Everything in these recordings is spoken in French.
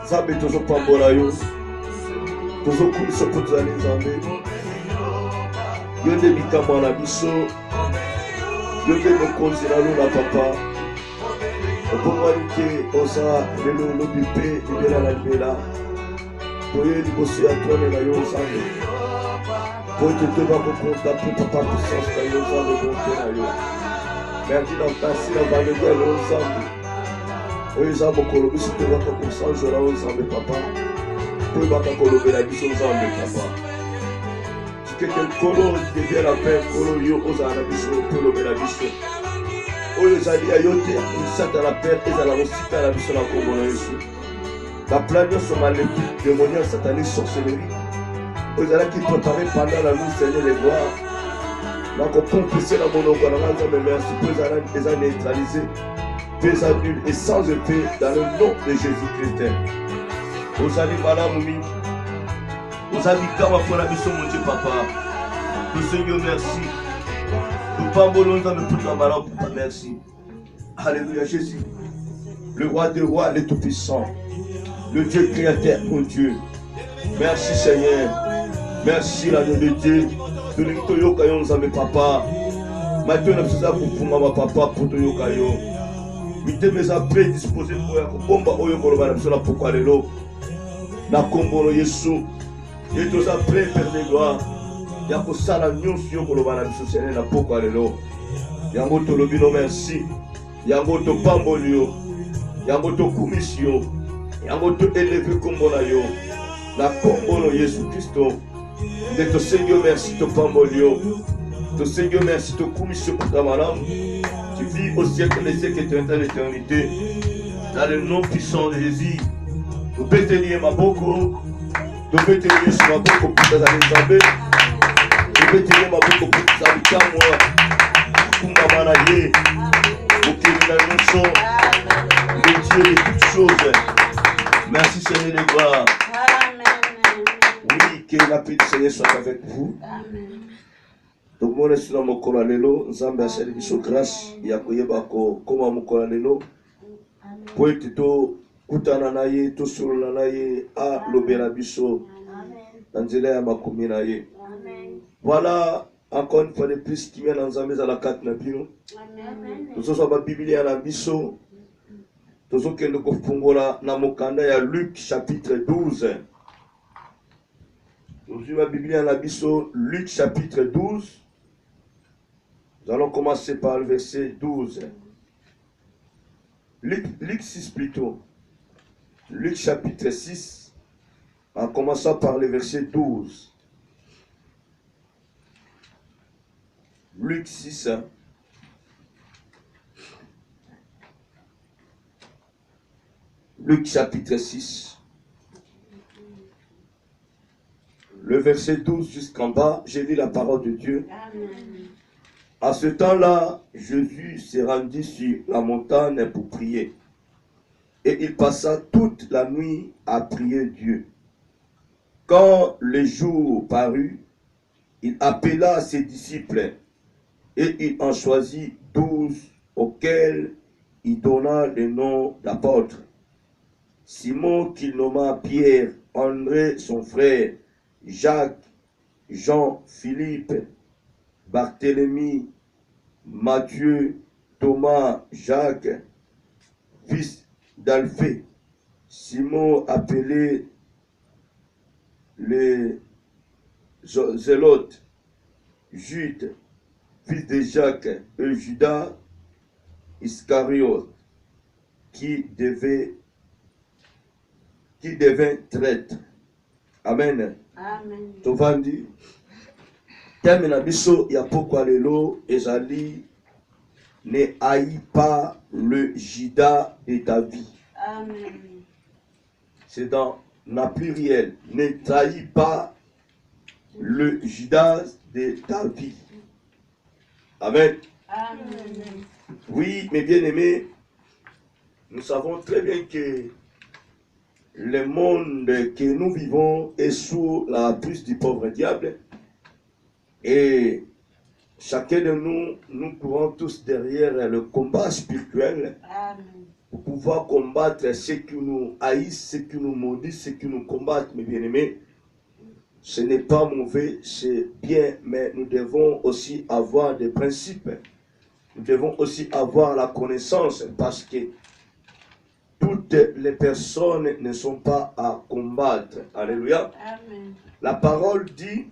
Sabe toujours pas bon là yo. Tozo kumiso pour aller Nzambe. Yonde bikamwa na biso. Yonde mokonzi na luna papa. Opomwani ke oza lelo lobi pe libela na libela. Toye liboso ya trone na yo Nzambe. Po ete toba kokonta pe papa puissance na yo Nzambe bonte na yo. Merci na mpasi na bandeko ya yo Nzambe. Oyo eza mokolo biso tobaka kosanjola oyo Nzambe papa. Toyebaka kolobela biso Nzambe papa. Tikeke nkolo devient la paix nkolo yo ozala na biso tolobela biso. Oyo ezali ya yo te misata la paix ezala kosika na biso na kombo na Yesu. Baplan nyonso maléfique, démoniaque, satanique, sorcellerie. Oyo ezalaki préparé pendant la nuit Seigneur les gloires. Na kopompese na monoko na Nzambe merci po eza neutralisé. Eza nul et sans effet dans le nom de Jésus-Christ. Ozali malamu mingi. Ozali kama pona biso mon Dieu papa. Nous Seigneur merci. Nous pambolons dans le tout la malamu papa merci. Alléluia Jésus. Le roi des rois, le tout-puissant. Le Dieu créateur mon Dieu. Merci Seigneur. Merci l'agneau de Dieu. Nous nous toyoka yo Nzambe papa. Maintenant nous sommes pour ma papa pour toyoka yo. Mitembeza prédisposé pour ya komba oyo koloba na biso na pokwa lelo na kombo Yesu et tous après Père de gloire ya kosala nyonso yo koloba na biso Seigneur na pokwa lelo yango tolobi no merci yango to pamboli yo yango to kumisi yo yango to élever kombo na yo na kombo Yesu Kristo de to Seigneur merci to pamboli yo to Seigneur merci to kumisi yo pour ta madame. Tu vis au siècle des siècles éternels l'éternité. Dans le nom puissant de Jésus. Tu peux te lier ma boko. Tu peux te lier sur ma boko pour tes amis Nzambe. Tu peux te lier ma boko pour tes amis Kamwa. Kumba manaye. Pour qu'il y ait une leçon. Le Dieu de toutes choses. Merci Seigneur de gloire. Oui, que la paix du Seigneur soit avec vous. Amen. Donc mon est dans mon coranelo, Nzambe a servi biso grâce ya koyeba ko koma mon coranelo. Po etito kutana na ye to solo na ye a lobela biso. Nzela ya makomi na ye. Voilà encore une fois de plus qui vient dans Nzambe za la carte na bino. Amen. Tozo so ba Biblia na biso. Tozo kende ko fungola na mokanda ya Luc chapitre 12. Tozo ba Biblia na biso Luc chapitre 12. Nous allons commencer par le verset 12. Luc 6 plutôt. Luc chapitre 6, en commençant par le verset 12. Luc 6. Luc chapitre 6. Le verset 12 jusqu'en bas, j'ai lu la parole de Dieu. Amen. À ce temps-là, Jésus s'est rendu sur la montagne pour prier. Et il passa toute la nuit à prier Dieu. Quand le jour parut, il appela ses disciples et il en choisit 12 auxquels il donna le nom d'apôtres. Simon qu'il nomma Pierre, André son frère, Jacques, Jean, Philippe, Barthélemy, Matthieu, Thomas, Jacques, fils d'Alphée, Simon appelé les Zélotes, Jude, fils de Jacques, et Judas Iscariote, qui devint traître. Amen. Amen. Tovandi. Termina biso ya pokwa lelo ezali ne haïs pas le Judas de ta vie. Amen. C'est dans la pluriel. Ne trahis pas le Judas de ta vie. Amen. Amen. Oui, mes bien-aimés, nous savons très bien que le monde que nous vivons est sous la prise du pauvre diable. Et chacun de nous, nous courons tous derrière le combat spirituel. Amen. Pour pouvoir combattre ceux qui nous haïssent, ceux qui nous maudissent, ceux qui nous combattent, mes bien-aimés. Ce n'est pas mauvais, c'est bien, mais nous devons aussi avoir des principes. Nous devons aussi avoir la connaissance parce que toutes les personnes ne sont pas à combattre. Alléluia. Amen. La parole dit,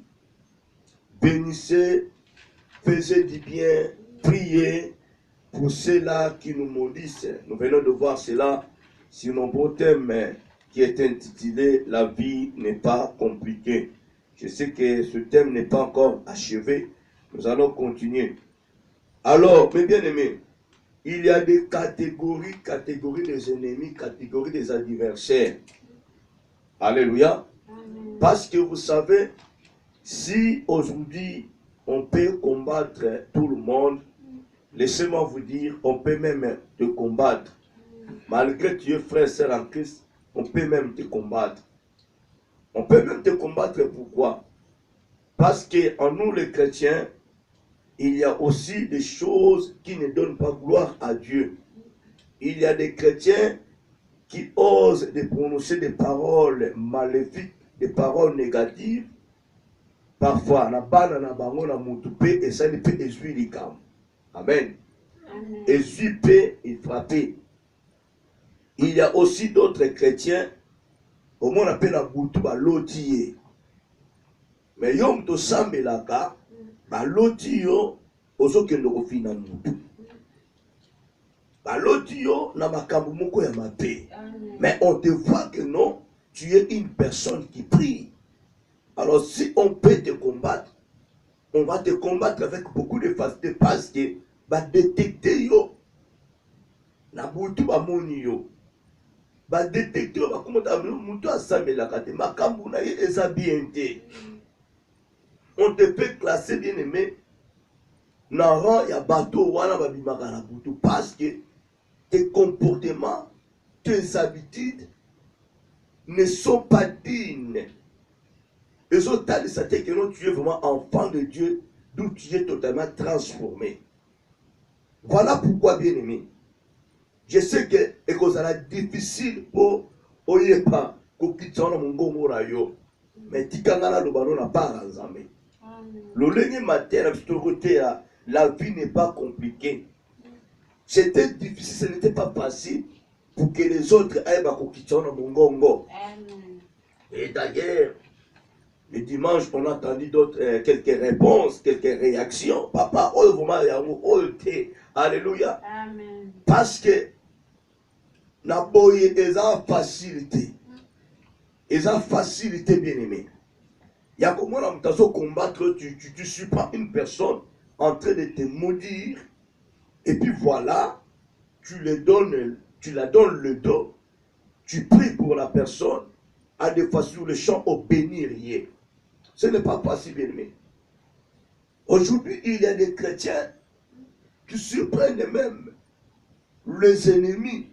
bénissez, faisez du bien, priez pour ceux-là qui nous maudissent. Nous venons de voir cela sur notre thème qui est intitulé « La vie n'est pas compliquée ». Je sais que ce thème n'est pas encore achevé. Nous allons continuer. Alors, mes bien-aimés, il y a des catégories des ennemis, catégories des adversaires. Alléluia. Amen. Parce que vous savez, si aujourd'hui on peut combattre tout le monde, laissez-moi vous dire, on peut même te combattre. Malgré que tu es frère et sœur en Christ, on peut même te combattre. On peut même te combattre, pourquoi? Parce qu'en nous les chrétiens, il y a aussi des choses qui ne donnent pas gloire à Dieu. Il y a des chrétiens qui osent de prononcer des paroles maléfiques, des paroles négatives. Parfois, na bana na bango na mutupe et ça ne peut essuyer les cam. Amen. Essuyer et frapper. Il y a aussi d'autres chrétiens, au moins on appelle la boutou balotiye. Mais yom to sambelaka, balotiyo, ozokendo kofina mutu. Balotiyo na makambo moko ya mabe. Mais on te voit que non, tu es une personne qui prie. Alors si on peut te combattre, on va te combattre avec beaucoup de facilité parce que va détecter yo na boutu ba moni yo. Va détecter yo ba komota mutu asambelaka te makambo na ye eza bien te. On te peut classer bien aimé na rang ya bateau wana babimaka na boutu parce que tes comportements, tes habitudes ne sont pas dignes. Les autres t'as dit que non, tu es vraiment enfant de Dieu, d'où tu es totalement transformé. Voilà pourquoi, bien aimé, je sais que ça sera difficile pour Oyepa, Kokitsana Mungo Rayo, mais Tikangana Lobano n'a pas ensemble. Le lundi matin, la vie n'est pas compliquée. C'était difficile, ce n'était pas facile pour que les autres aillent à Kokitsana Mungo. Et d'ailleurs, le dimanche, on a entendu d'autres, quelques réponses, quelques réactions. Papa, oh, vraiment, oh, alléluia. Amen. Parce que, Naboye, ils ont facilité. Ils ont facilité, bien aimé. Il y a comment on t'a combattre, tu ne suis pas une personne en train de te maudire. Et puis voilà, tu la donnes le dos. Tu pries pour la personne. À des fois sur le champ, au bénir rien. Ce n'est pas possible, bien aimé. Aujourd'hui, il y a des chrétiens qui surprennent même les ennemis.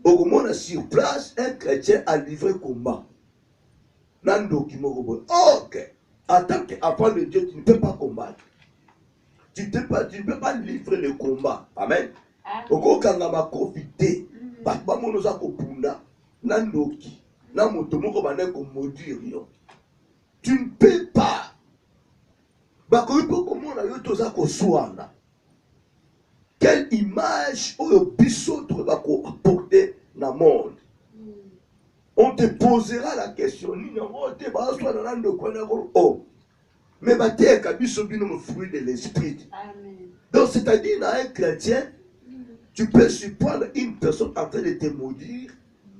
Au moment sur place, un chrétien a livré combat. Ok. En tant qu'enfant de Dieu, tu ne peux pas combattre. Tu ne peux pas livrer le combat. Amen. Au cas où on va profiter, tu ne peux pas. Quelle image au bisotre va apporter dans le monde? On te posera la question. Mais le fruit de l'esprit. Donc, c'est-à-dire, dans un chrétien, tu peux surprendre une personne en train de te maudire.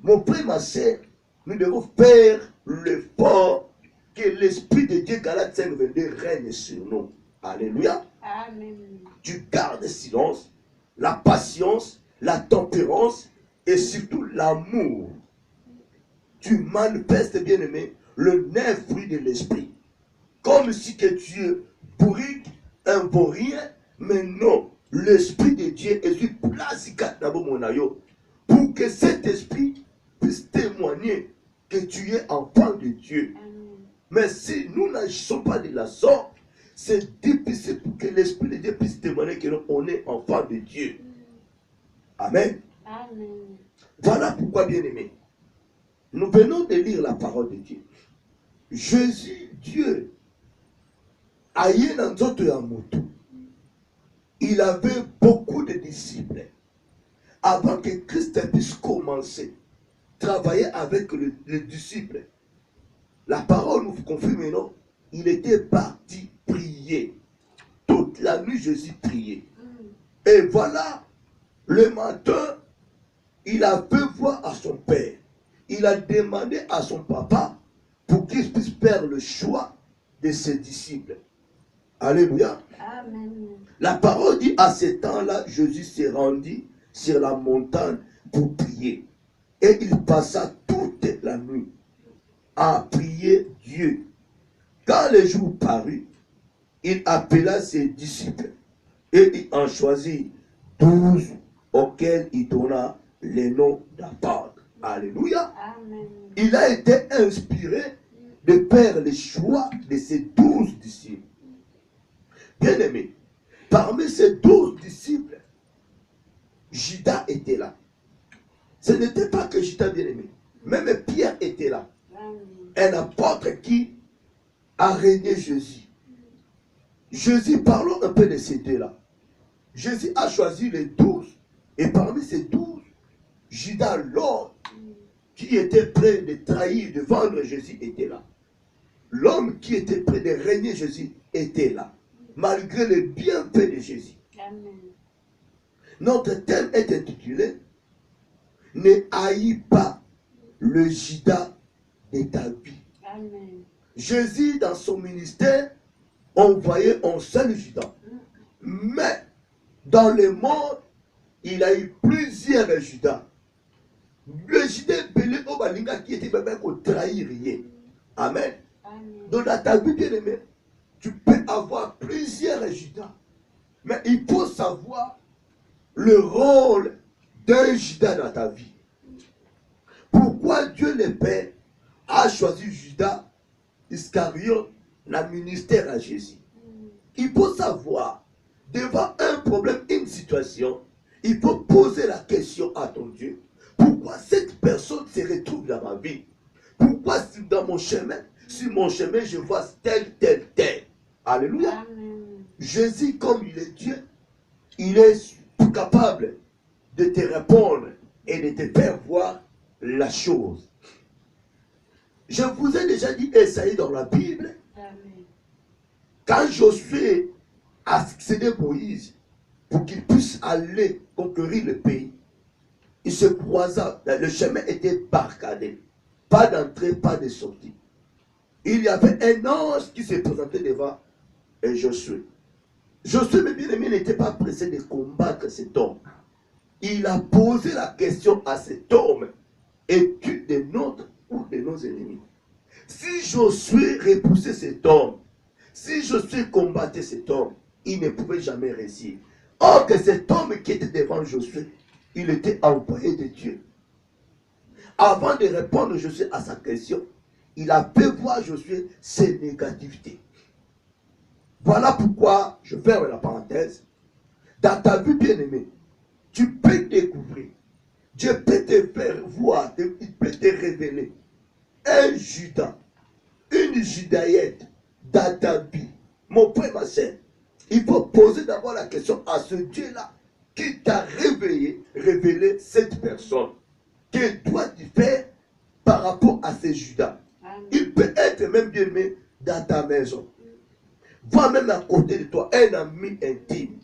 Mon frère, ma soeur, nous devons faire l'effort que l'Esprit de Dieu, Galates 5, 22, règne sur nous. Alléluia. Amen. Tu gardes le silence, la patience, la tempérance et surtout l'amour. Tu manifestes, bien aimé, le 9 fruit de l'Esprit. Comme si que tu es bourrique, un vaurien, mais non. L'Esprit de Dieu est sur place pour que cet esprit puisse témoigner que tu es enfant de Dieu. Amen. Mais si nous n'agissons pas de la sorte, c'est difficile pour que l'Esprit de Dieu puisse témoigner que on est enfant de Dieu. Amen. Amen. Voilà pourquoi, bien aimé, nous venons de lire la parole de Dieu. Jésus Dieu aye na nzoto ya moto, il avait beaucoup de disciples. Avant que Christ puisse commencer à travailler avec les disciples, la parole nous confirme, non? Il était parti prier. Toute la nuit, Jésus priait. Et voilà, le matin, il a fait voir à son père. Il a demandé à son papa pour qu'il puisse faire le choix de ses disciples. Alléluia. Amen. La parole dit, à ce temps-là, Jésus s'est rendu sur la montagne pour prier. Et il passa toute la nuit à prier Dieu. Quand le jour parut, il appela ses disciples et il en choisit 12 auxquels il donna les noms d'apôtres. Alléluia. Amen. Il a été inspiré de faire le choix de ses 12 disciples. Bien-aimés, parmi ces 12 disciples, Judas était là. Ce n'était pas que Judas bien-aimé, même Pierre était là. Un apôtre qui a régné Jésus. Jésus, parlons un peu de ces deux-là. Jésus a choisi les 12. Et parmi ces 12, Judas, l'homme qui était prêt de trahir, de vendre Jésus, était là. L'homme qui était prêt de régner Jésus était là. Malgré les bienfaits de Jésus. Amen. Notre thème est intitulé « Ne haïs pas le Judas de ta vie ». Amen. Jésus, dans son ministère, envoyait un seul Judas. Mais dans le monde, il a eu plusieurs Judas. Le Judas belé au balinga qui était même qu'on trahir rien. Amen. Amen. Donc dans ta vie bien-aimée, tu peux avoir plusieurs Judas. Mais il faut savoir le rôle d'un Judas dans ta vie. Pourquoi Dieu le Père a choisi Judas Iscariote dans le ministère à Jésus? Il faut savoir, devant un problème, une situation, il faut poser la question à ton Dieu. Pourquoi cette personne se retrouve dans ma vie? Pourquoi dans mon chemin, sur mon chemin, je vois tel. Alléluia. Amen. Jésus, comme il est Dieu, il est capable de te répondre et de te faire voir la chose. Je vous ai déjà dit Esaïe dans la Bible. Amen. Quand Josué a succédé Moïse pour qu'il puisse aller conquérir le pays, il se croisa, le chemin était barricadé. Pas d'entrée, pas de sortie. Il y avait un ange qui se présentait devant Josué. Josué, mes bien-aimés, n'était pas pressé de combattre cet homme. Il a posé la question à cet homme: es-tu de nôtres ou de nos ennemis? Si Josué repoussait cet homme, si Josué combattait cet homme, il ne pouvait jamais réussir. Or que cet homme qui était devant Josué, il était envoyé de Dieu. Avant de répondre Josué à sa question, il a fait voir Josué ses négativités. Voilà pourquoi, je ferme la parenthèse, dans ta vie bien-aimée, tu peux découvrir, Dieu peut te faire voir, il peut te révéler un Judas, une Judaïette dans ta vie. Mon frère, ma soeur, il faut poser d'abord la question à ce Dieu-là qui t'a révélé cette personne. Que dois-tu faire par rapport à ces Judas? Amen. Il peut être même bien-aimé dans ta maison. Voire même à côté de toi, un ami intime.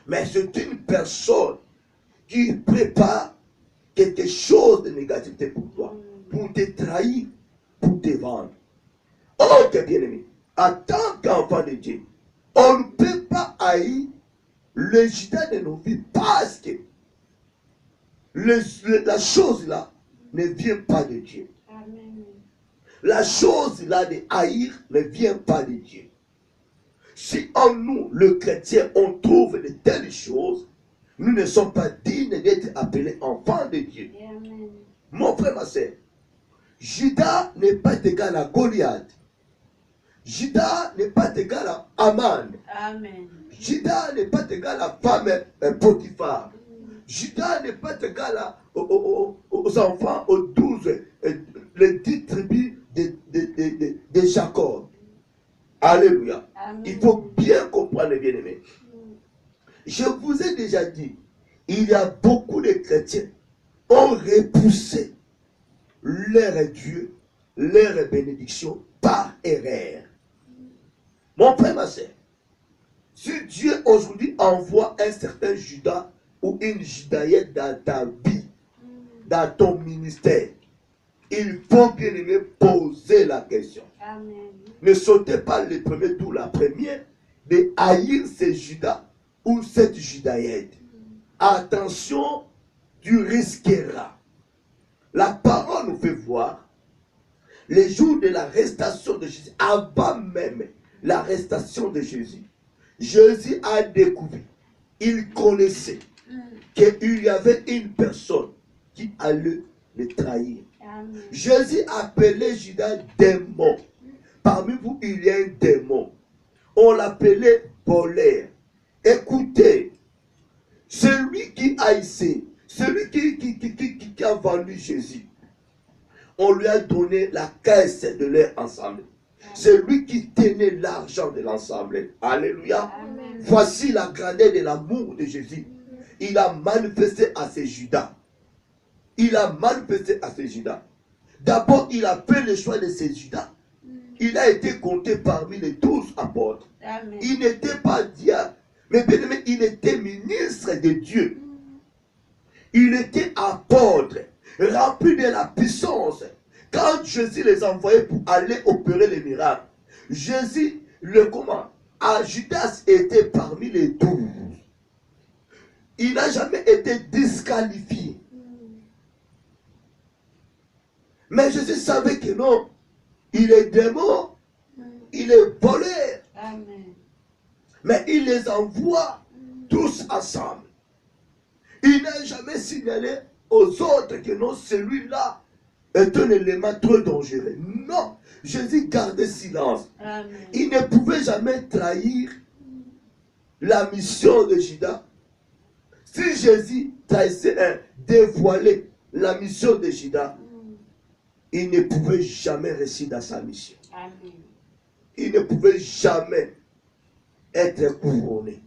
Mais c'est une personne qui prépare quelque chose de négativité pour toi, pour te trahir, pour te vendre. Oh, que bien-aimé, en tant qu'enfant de Dieu, on ne peut pas haïr le Judas de nos vies parce que la chose là ne vient pas de Dieu. Amen. La chose là de haïr ne vient pas de Dieu. Si en nous, le chrétien, on trouve de telles choses, nous ne sommes pas dignes d'être appelés enfants de Dieu. Amen. Mon frère, ma soeur, Judas n'est pas égal à Goliath. Judas n'est pas égal à Aman. Amen. Judas n'est pas égal à femme Potiphar. Judas n'est pas égal aux enfants, aux 12, les 10 tribus de Jacob. Alléluia. Amen. Il faut bien comprendre, bien aimé. Je vous ai déjà dit, il y a beaucoup de chrétiens qui ont repoussé leur Dieu, leur bénédiction par erreur. Mon frère, ma soeur, si Dieu aujourd'hui envoie un certain Judas ou une Judaïette dans ta vie, dans ton ministère, il faut bien aimer poser la question. Amen. Ne sautez pas le premier tour, la première, de haïr ce Judas ou cette Judaïette. Attention, tu risqueras. La parole nous fait voir les jours de l'arrestation de Jésus, avant même l'arrestation de Jésus. Jésus a découvert, il connaissait qu'il y avait une personne qui allait le trahir. Amen. Jésus appelait Judas démon. Parmi vous, il y a un démon. On l'appelait voleur. Écoutez, celui qui haïssait, celui qui a vendu Jésus, on lui a donné la caisse de leur ensemble. C'est lui qui tenait l'argent de l'ensemble. Alléluia. Amen. Voici la grandeur de l'amour de Jésus. Il a manifesté à ses Judas. Il a manifesté à ses Judas. D'abord, il a fait le choix de ses Judas. Il a été compté parmi les 12 apôtres. Amen. Il n'était pas diable, mais bien aimé, il était ministre de Dieu. Il était apôtre, rempli de la puissance. Quand Jésus les envoyait pour aller opérer les miracles, Jésus, le comment? Judas était parmi les 12. Il n'a jamais été disqualifié. Mais Jésus savait que non, il est démon, il est voleur. Amen. Mais il les envoie tous ensemble. Il n'a jamais signalé aux autres que non, celui-là est un élément trop dangereux. Non, Jésus gardait silence. Amen. Il ne pouvait jamais trahir la mission de Judas. Si Jésus trahissait, dévoilait la mission de Judas, il ne pouvait jamais réussir dans sa mission. Amen. Il ne pouvait jamais être couronné.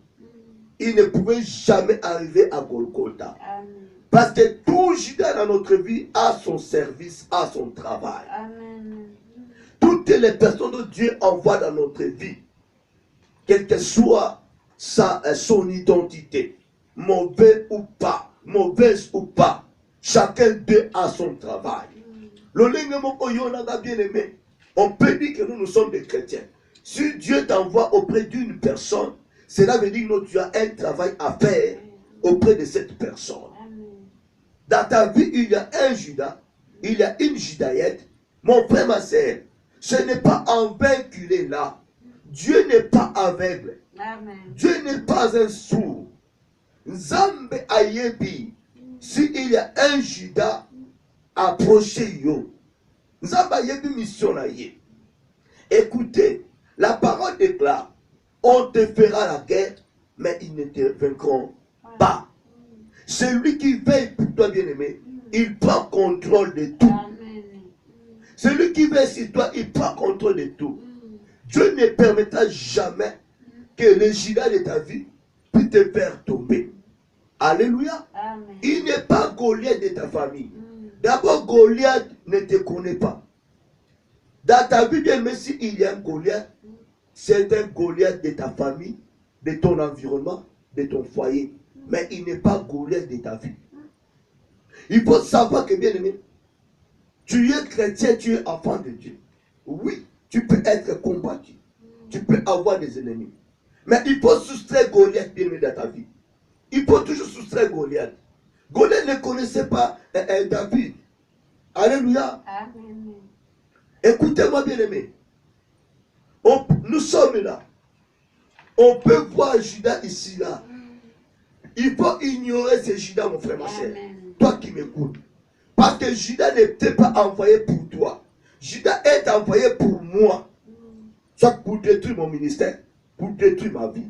Il ne pouvait jamais arriver à Golgotha. Amen. Parce que tout Judas dans notre vie a son service, a son travail. Amen. Toutes les personnes que Dieu envoie dans notre vie, quelle que soit son identité, mauvaise ou pas, chacun d'eux a son travail. Bien aimé, on peut dire que nous sommes des chrétiens. Si Dieu t'envoie auprès d'une personne, cela veut dire que tu as un travail à faire auprès de cette personne. Dans ta vie, il y a un Judas, il y a une Judaïette. Mon frère, ma soeur, ce n'est pas en vain qu'il est là. Dieu n'est pas aveugle. Amen. Dieu n'est pas un sourd. Nzambe ayebi. S'il y a un Judas, approchez yo. Nzambe ayebi mission na ye. Écoutez, la parole déclare, on te fera la guerre, mais ils ne te vaincront pas. Celui qui veille pour toi, bien-aimé, il prend contrôle de tout. Amen. Celui qui veille sur toi, il prend contrôle de tout. Dieu ne permettra jamais que le Judas de ta vie puisse te faire tomber. Alléluia. Amen. Il n'est pas Goliath de ta famille. D'abord, Goliath ne te connaît pas. Dans ta vie, bien aimé, s'il y a un Goliath, c'est un Goliath de ta famille, de ton environnement, de ton foyer. Mais il n'est pas Goliath de ta vie. Il faut savoir que, bien aimé, tu es chrétien, tu es enfant de Dieu. Oui, tu peux être combattu. Tu peux avoir des ennemis. Mais il faut soustraire Goliath, bien aimé, dans ta vie. Il faut toujours soustraire Goliath. Goliath ne connaissait pas David. Alléluia. Amen. Écoutez-moi, bien aimé. Nous sommes là. On peut voir Judas ici, là. Il faut ignorer ce Judas, mon frère, ma soeur. Toi qui m'écoutes. Parce que Judas n'était pas envoyé pour toi. Judas est envoyé pour moi. Soit pour détruire mon ministère, pour détruire ma vie.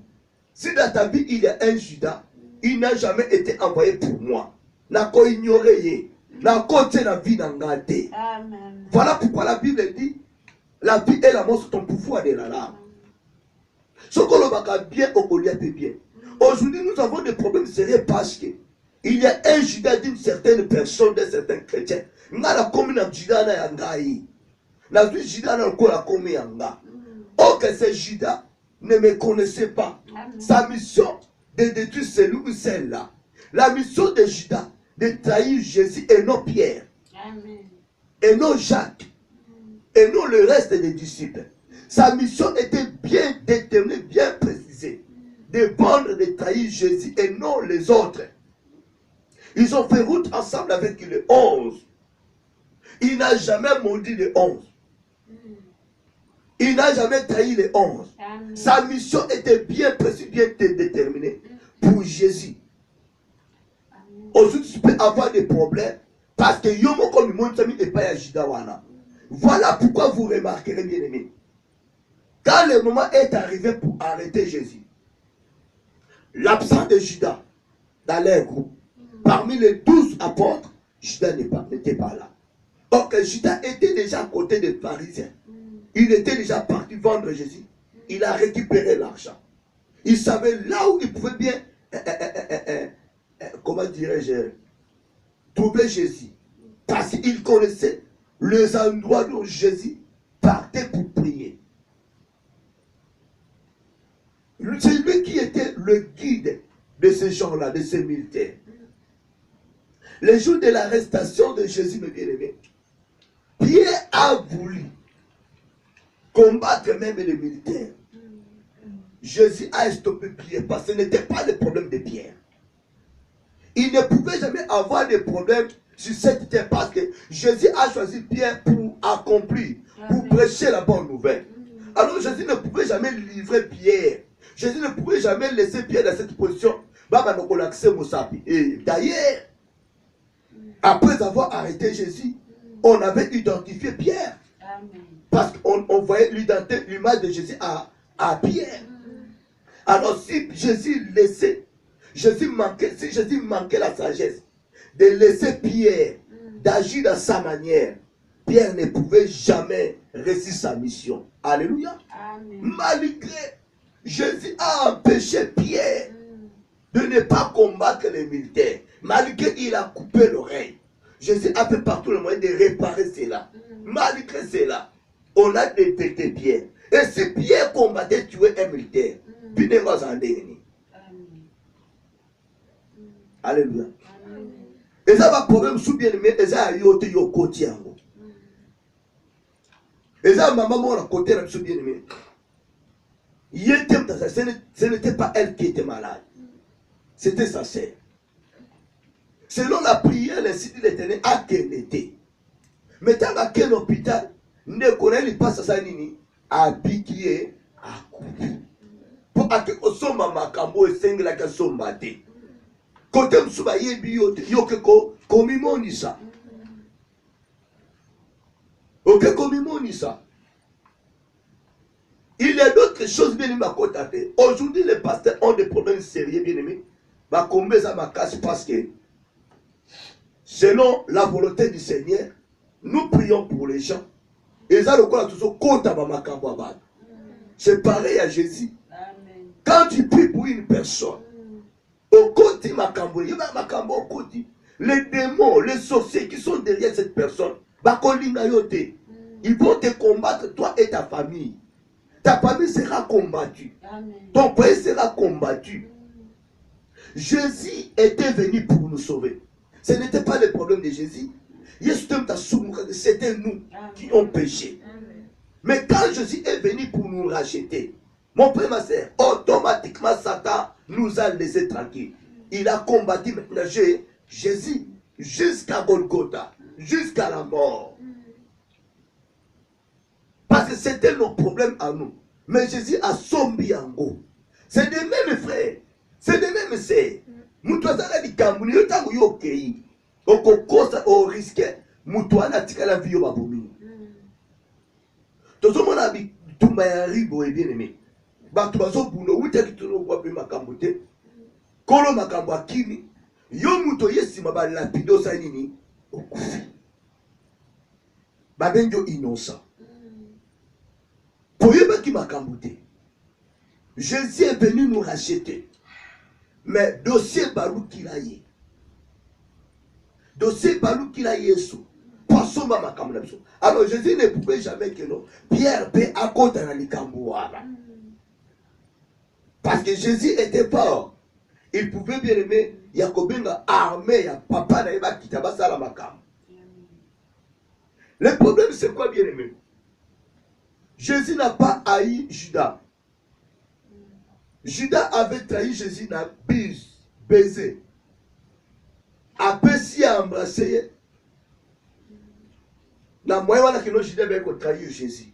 Si dans ta vie, il y a un Judas, il n'a jamais été envoyé pour moi. N'a qu'à ignorer. N'a qu'à la vie n'a gâté. Voilà pourquoi la Bible dit, la vie et la mort sont ton pouvoir de la lame. Ce qu'on le bien, au Goliath est bien. Aujourd'hui, nous avons des problèmes sérieux parce qu'il y a un Judas d'une certaine personne, d'un certain chrétien. Nous avons commis un Judas dans Yangaï. Nous avons Judas dans le corps commis Yanga. Or que ce Judas ne me connaissait pas. Sa mission de détruire celui ou celle-là. La mission de Judas de trahir Jésus et non Pierre. Amen. Et non Jacques. Et non le reste des disciples. Sa mission était bien déterminée, bien précisée. De vendre, de trahir Jésus et non les autres. Ils ont fait route ensemble avec les 11. Il n'a jamais maudit les 11. Il n'a jamais trahi les 11. Amen. Sa mission était bien précise, bien déterminée pour Jésus. Aujourd'hui, tu peux avoir des problèmes parce que Yomo comme mon ami n'est pas Yajidawana. Voilà pourquoi vous remarquerez, bien aimé. Quand le moment est arrivé pour arrêter Jésus, l'absence de Judas dans leur groupe, parmi les 12 apôtres, Judas n'était pas là. Donc Judas était déjà à côté des pharisiens. Il était déjà parti vendre Jésus. Il a récupéré l'argent. Il savait là où il pouvait bien, comment dirais-je, trouver Jésus. Parce qu'il connaissait les endroits où Jésus partait pour prier. C'est lui qui était le guide de ces gens-là, de ces militaires. Le jour de l'arrestation de Jésus, mes bien-aimés, Pierre a voulu combattre même les militaires. Jésus a stoppé Pierre parce que ce n'était pas le problème de Pierre. Il ne pouvait jamais avoir de problème sur cette terre parce que Jésus a choisi Pierre pour accomplir, pour prêcher la bonne nouvelle. Alors Jésus ne pouvait jamais livrer Pierre. Jésus ne pouvait jamais laisser Pierre dans cette position. Et d'ailleurs, après avoir arrêté Jésus, on avait identifié Pierre. Amen. Parce qu'on voyait l'image de Jésus à Pierre. Alors si Jésus laissait, si Jésus manquait la sagesse de laisser Pierre d'agir dans sa manière, Pierre ne pouvait jamais réussir sa mission. Alléluia. Amen. Malgré Jésus a empêché Pierre de ne pas combattre les militaires. Malgré il a coupé l'oreille. Jésus a fait partout le moyen de réparer cela. Malgré cela, on a détecté Pierre. Et si Pierre combattait, tuer un militaire, puis ne va s'en dégainer. Alléluia. Et ça va problème sous bien aimé, et ça a eu au côté. Et ça, maman, mon côté, sous bien aimé. Ce n'était pas elle qui était malade. C'était sa sœur. Selon la prière, l'Institut de l'Éternel a qu'elle était. Mais tant qu'un hôpital, ne connaît pas ça nini, à piquer, à couper. Pour que somma makambo et sengla ka somba te. Côté msuba yebi yokeko komimoni ça. Ok, komimoni ça. Il y a d'autres choses bien aimées à côté. Aujourd'hui, les pasteurs ont des problèmes sérieux bien aimés. Bah, combien ça m'a casse parce que selon la volonté du Seigneur, nous prions pour les gens. Et ça, le corps a toujours compte à ma campagne. C'est pareil à Jésus. Amen. Quand tu pries pour une personne, au côté les démons, les sorciers qui sont derrière cette personne, ils vont te combattre, toi et ta famille. Ta famille sera combattue. Amen. Ton pays sera combattu. Jésus était venu pour nous sauver. Ce n'était pas le problème de Jésus. C'était nous qui ont péché. Amen. Mais quand Jésus est venu pour nous racheter, mon frère, ma soeur, automatiquement Satan nous a laissés tranquilles. Il a combattu maintenant Jésus jusqu'à Golgotha, jusqu'à la mort. Parce que c'était nos problèmes à nous. Mais Jésus a sombi en go. C'est des mêmes frères. C'est des mêmes sœurs. Mutwazana di kambuni yotangu yokei. Okokosa o risque. Mutwana tika la vie babomi. Tozo mona bi tumba ya ribo e bien aimé. Ba tubazo buno wuta kituno kwa be makambote. Kolo makambo akini. Yo muto yesi mabali lapido sa nini okufi. Babenjo innocent. Poyeba ki makambote. Jésus est venu nous racheter. Mais dossier balou qu'il a eu. Dossier balou qu'il a eu. Alors Jésus ne pouvait jamais que non. Pierre peut à côté dans les cambouara. Parce que Jésus était fort. Il pouvait bien aimer. Yakobinga armé, ya papa na eba kitaba sala makam. Le problème c'est quoi bien aimé? Jésus n'a pas haï Judas. Judas avait trahi Jésus dans baiser. Après si a embrassé. Dans moyen wana que Judas avait trahi Jésus.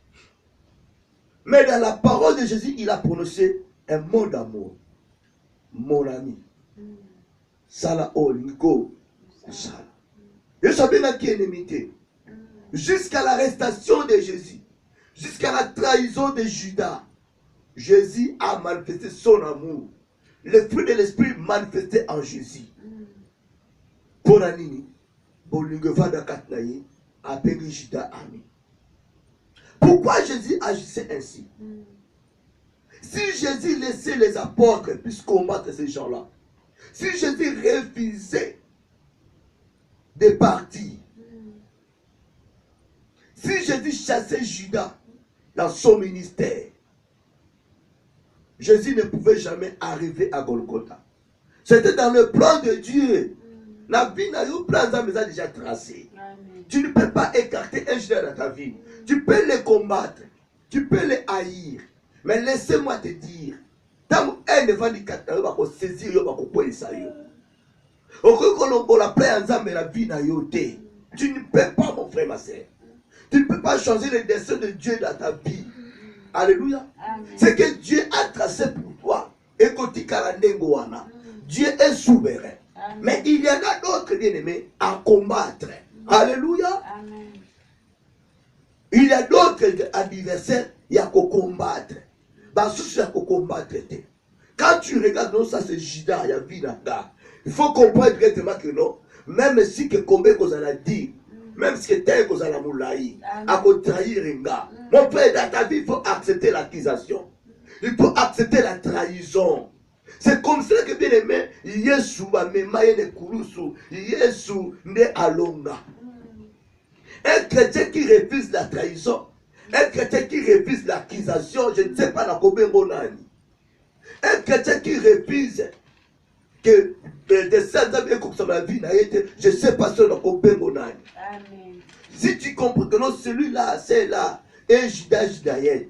Mais dans la parole de Jésus, il a prononcé un mot d'amour. Mon ami. Sala Olingo. Sala. Et ça bien qui est limité. Jusqu'à l'arrestation de Jésus. Jusqu'à la trahison de Judas. Jésus a manifesté son amour. Le fruit de l'esprit manifesté en Jésus. Pour Anini. Bolingova Dakatnaï. Appelé Judas ami. Pourquoi Jésus agissait ainsi? Si Jésus laissait les apôtres puissent combattre ces gens-là, si Jésus refusait de partir, si Jésus chassait Judas dans son ministère, Jésus ne pouvait jamais arriver à Golgotha. C'était dans le plan de Dieu. La vie n'a eu plan déjà tracé. Tu ne peux pas écarter un Judas dans ta vie. Tu peux les combattre. Tu peux les haïr. Mais laissez-moi te dire, tant un devant du katana, va saisir, va couper ça. Au qu'on la plaie ensemble la vie n'a yoté. Tu ne peux pas, mon frère, ma soeur. Tu ne peux pas changer le destin de Dieu dans ta vie. Alléluia. C'est que Dieu a tracé pour toi. Écoute, Dieu est souverain. Amen. Mais il y en a d'autres bien-aimés à combattre. Alléluia. Amen. Il y a d'autres adversaires il y a qu'à combattre. Quand tu regardes, non, ça c'est Judas, il y a Vinanda. Il faut comprendre directement que non, même si que combien qu'on a dit, même si que tel qu'on a moulaï, à trahir un gars. Mon frère, dans ta vie, il faut accepter l'accusation. Il faut accepter la trahison. C'est comme ça que bien aimé, Yesu va me mailler les kouroussou, Yesu ne alonga. Un chrétien qui refuse la trahison, un chrétien qui refuse l'accusation, je ne sais pas la combien on a. Un chrétien qui refuse que des saints amis comme ça la vie n'a été, je ne sais pas sur la combien on a. Si tu comprends que non, celui-là, c'est là, un Judas Judaïen.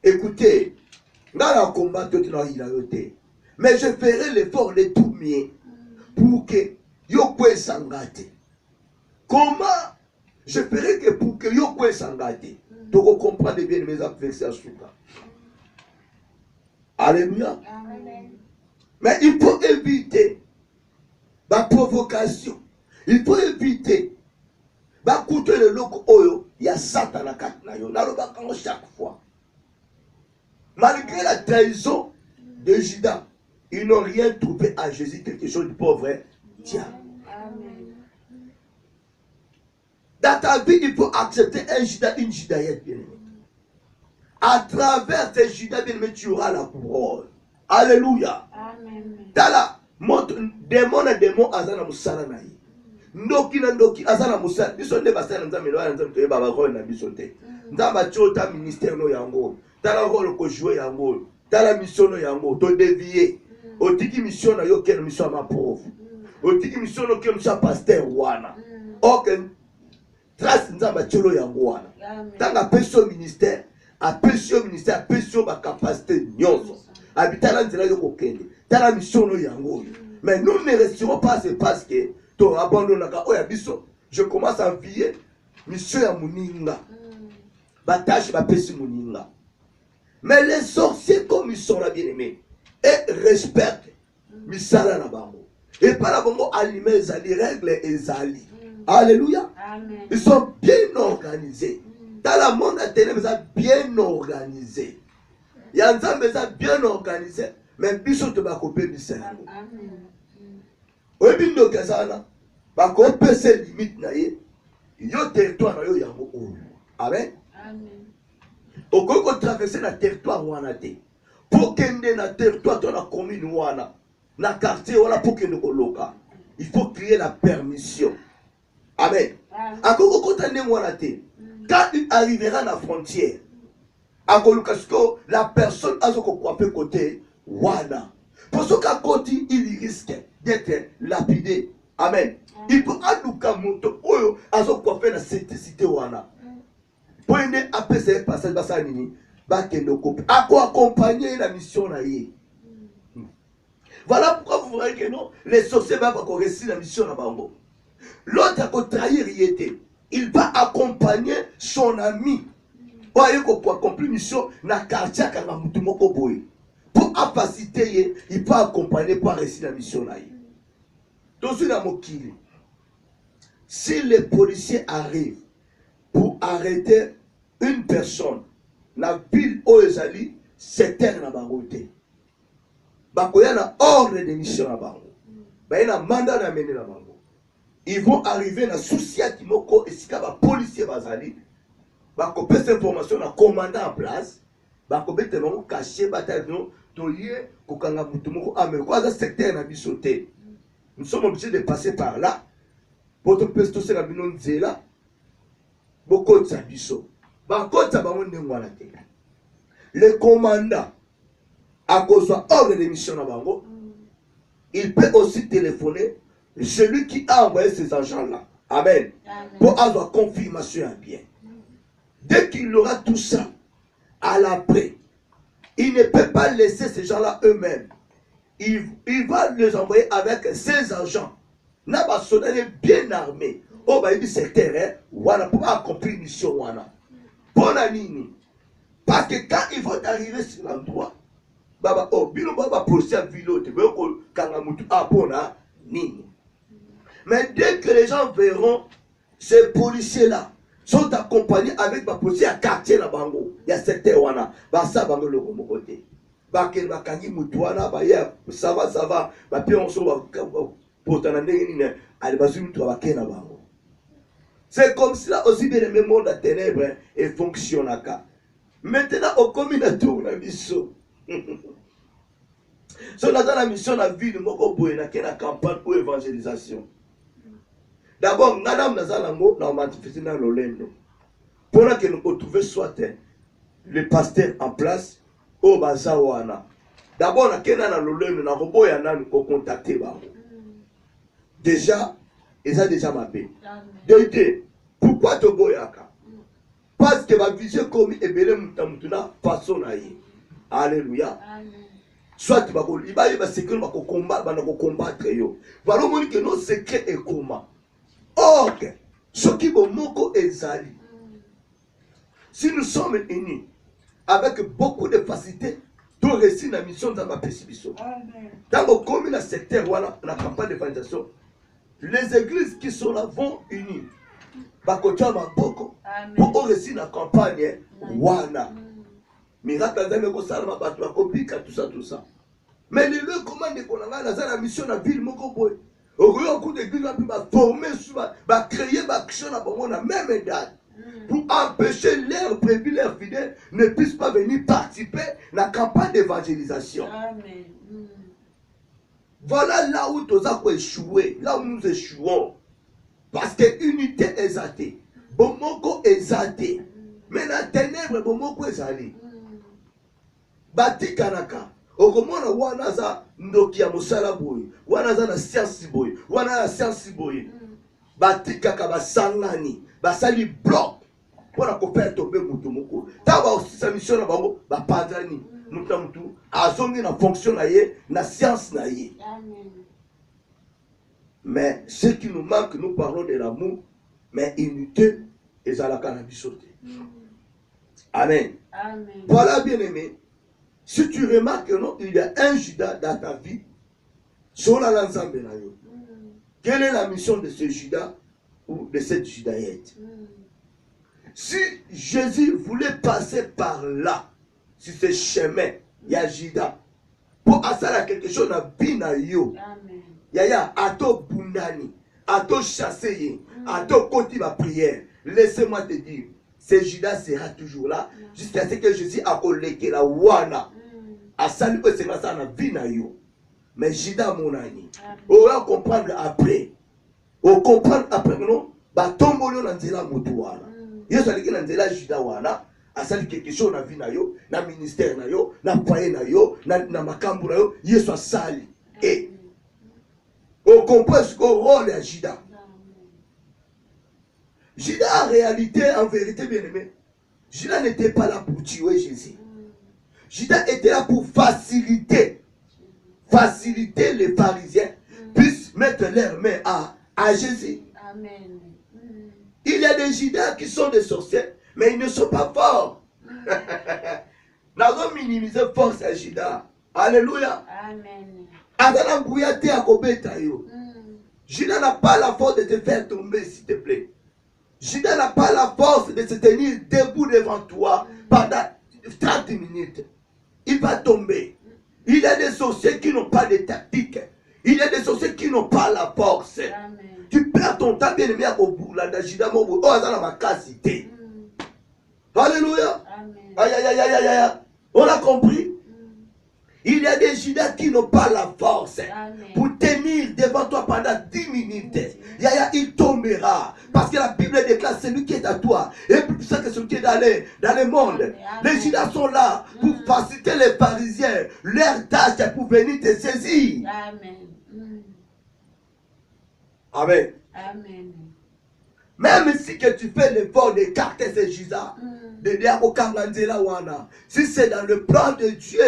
Écoutez, dans le combat, tout le monde a été. Mais je ferai l'effort de tout mien pour que yo puisse s'engager. Comment je ferai que pour que yo puisse s'engager? Donc on comprend bien mes adversaires. Alléluia. Amen. Mais il faut éviter la provocation. Il faut éviter de coûter le loco oyo. Il y a Satan à chaque fois. Malgré la trahison de Judas, ils n'ont rien trouvé à Jésus, quelque chose de pauvre. Tiens. Dans ta vie, il faut accepter un Judas, une Judaïenne bien-aimée. À travers ces Judas bien-aimés, tu auras la couronne. Alléluia. Amen. Tala, démon à démon, azana musala naï. Ndoki na ndoki, azana musala. Bisonde basala nzambe loa nzambe toye baba roi na bisonte. Nzamba chota ministère no yango. Tala rôle ko jouer yango. Tala mission no yango. To dévier. Otiki mission na yo quelle mission ma pauvre. Otiki mission no quelle mission pasteur wana. Ok. Trace nzamba cholo yango wana. Tanga peso ministère. Apesi au ministère, apesi au capacité nyonso. Habitala nzela yo kokende. Tala mission no yango. Mais nous ne resterons pas, c'est parce que tu abandonnes la oya biso. Je commence à envier mission ya muninga. Batache bapesi muninga. Mais les sorciers comme ils sont là bien aimés et respectent misala na bango. Et par la bango alimé les règles et zali. Alléluia. Amen. Ils sont bien organisés. Dans le monde intérieur, ils sont bien organisés. Il y a des gens qui sont bien organisés, mais ils sont de ma copine du Seigneur. Oui, bien donc, ça, parce qu'on peut se limiter, il y a un territoire, il y a un territoire. Amen. Au cas où on traverse le territoire, on a dit, Pour qu'il na territoire dans la commune wana, na quartier voilà pour qu'il ne coloca. Il faut créer la permission. Amen. Encore quand il arrivera à la frontière, la personne a son coiffé côté wana. Parce qu'à côté il risque d'être lapidé. Amen. Il peut aduka moto oyo a son coiffé dans cette cité wana. Pour une après ce passage basanini, ba kendo kopi. À quoi accompagner la mission là yé. Voilà pourquoi vous voyez que non, les sorciers vont réussir la mission là bango. L'autre a trahir il va accompagner son ami. Pour accomplir la mission na quartier kanga mutu moko boy. Pour capaciter, il peut accompagner pour réussir la mission là. Donc sur la mokili. Si les policiers arrivent pour arrêter une personne, la ville où ils allaient, c'est terre na bangote. Bakoya na ordre de mission na bango. Ba na mandat na mener na bango. Ils vont arriver na souci à Timoko et si ba policier bazali, ba kopé cette information na commandant en place, ba kopé tellement caché bataillon toyé kokanga mutumoko ameko za secteur na bisoté. Nous sommes obligés de passer par là. Pour te pesto c'est la binon zela. Beaucoup de sabiso. Ba kota ba monde ngwana te. Le commandant à cause de l'ordre de mission à Bango, il peut aussi téléphoner celui qui a envoyé ces agents-là. Amen. Amen. Pour avoir confirmation à bien. Dès qu'il aura tout ça, à l'après, il ne peut pas laisser ces gens-là eux-mêmes. Il va les envoyer avec ses agents. N'a pas sonné bien armé. Oh, bah, il dit c'est terrain, voilà, pour accomplir une mission. Pour la ligne. Parce que quand ils vont arriver sur l'endroit, baba oh bino baba procès à vilote beko kangamutu apona nini. Mais dès que les gens verront ces policiers là sont accompagnés avec ba policier à quartier la bango, il y a certains wana ba sa bango le côté ba kel ba kangi mutu wana ba ya ça va ba pe on so ba potana ndenge nini ali basu mutu ba kena bango. C'est comme cela aussi bien le même monde à ténèbres et fonctionne à. Maintenant au communautaire na biso. Si on a dans la mission de la ville, on a une campagne pour évangélisation. D'abord, on a manifesté dans l'Olendo. Pour que nous retrouvions soit le pasteur en place au Bazawana. D'abord, on a dans l'Olendo, on a contacté. Déjà, ils ont déjà mappé. Deux, pourquoi tu boyaka? Parce que ma vision comme Ebele Moutamutuna, façon aïe. Alléluia. Soit tu vas combattre. Voilà que nos secrets est comment. Or, ce qui est moko ezali. Si nous sommes unis avec beaucoup de facilité, tout réussir la mission dans ma pécibition. Dans le commune à secteur, voilà, la campagne d'évangélisation, les églises qui sont là vont unir. Pour réussir la campagne, voilà. Miracle tout ça. Mais les lieux commandent qu'on a la mission de la ville moko boy. Au coup d'église va former va créer l'action à la même date pour empêcher leurs prévus, leurs fidèles ne puissent pas venir participer à la campagne d'évangélisation. Amen. Voilà là où nous avons échoué, là où nous échouons. Parce que l'unité est athée. Bomoko est athée. Mais la ténèbre, bomoko est allé. Bati kanaka. Okomona wana za ndoki ya musala boy. Wana za na science boy. Wana na science boy. Bati kaka basangani. Basali bloc. Pour la faire tomber mutu moko. Taba aussi sa mission na bango ba padani. Mutu azongi na fonction na ye, na science na ye. Amen. Mais ce qui nous manque, nous parlons de l'amour, mais unité est à la cannabisote. Amen. Amen. Voilà, bien aimé. Si tu remarques que non, il y a un Judas dans ta vie, sur l'ensemble. Quelle est la mission de ce Judas ou de cette Judaïette? Si Jésus voulait passer par là, sur ce chemin, il y a Judas. Pour assailler quelque chose dans Binayo. Yaya, ato bundani, ato chassé, ato koti ma prière. Laissez-moi te dire, ce Judas sera toujours là jusqu'à ce que Jésus a collecté la wana. asali ko senga ça na vie na yo. Mais Judas monani. On va comprendre après. On comprendre après non? Ba tombolo na nzela mutu wana. Yesu aliki na nzela Judas wana. Asali quelque chose na vie na yo, na ministère na yo, na foyer na yo, na makambu na yo, Yesu asali. Et on comprend ce qu'on rôle à Judas. Judas en réalité, en vérité bien aimé, Judas n'était pas là pour tuer Jésus. Judas était là pour faciliter les pharisiens puissent mettre leurs mains à Jésus. Amen. Il y a des Judas qui sont des sorciers, mais ils ne sont pas forts. Nous avons minimisé force à Judas. Alléluia. Amen. Judas n'a pas la force de te faire tomber, s'il te plaît. Judas n'a pas la force de se tenir debout devant toi pendant 30 minutes. Il va tomber. Il y a des sorciers qui n'ont pas de tactique. Il y a des sorciers qui n'ont pas la force. Amen. Tu perds ton temps bien aimé au bout. Alléluia. Aïe, aïe, aïe, aïe, aïe. On a compris? Il y a des Judas qui n'ont pas la force. Amen. Pour tenir devant toi pendant 10 minutes. Yaya, il tombera. Parce que la Bible déclare celui qui est à toi est plus puissant que celui qui est dans le monde. Amen. Les Judas sont là pour faciliter les pharisiens. Leur tâche est pour venir te saisir. Amen. Amen. Amen. Même si que tu fais l'effort d'écarter ces Judas, si c'est dans le plan de Dieu,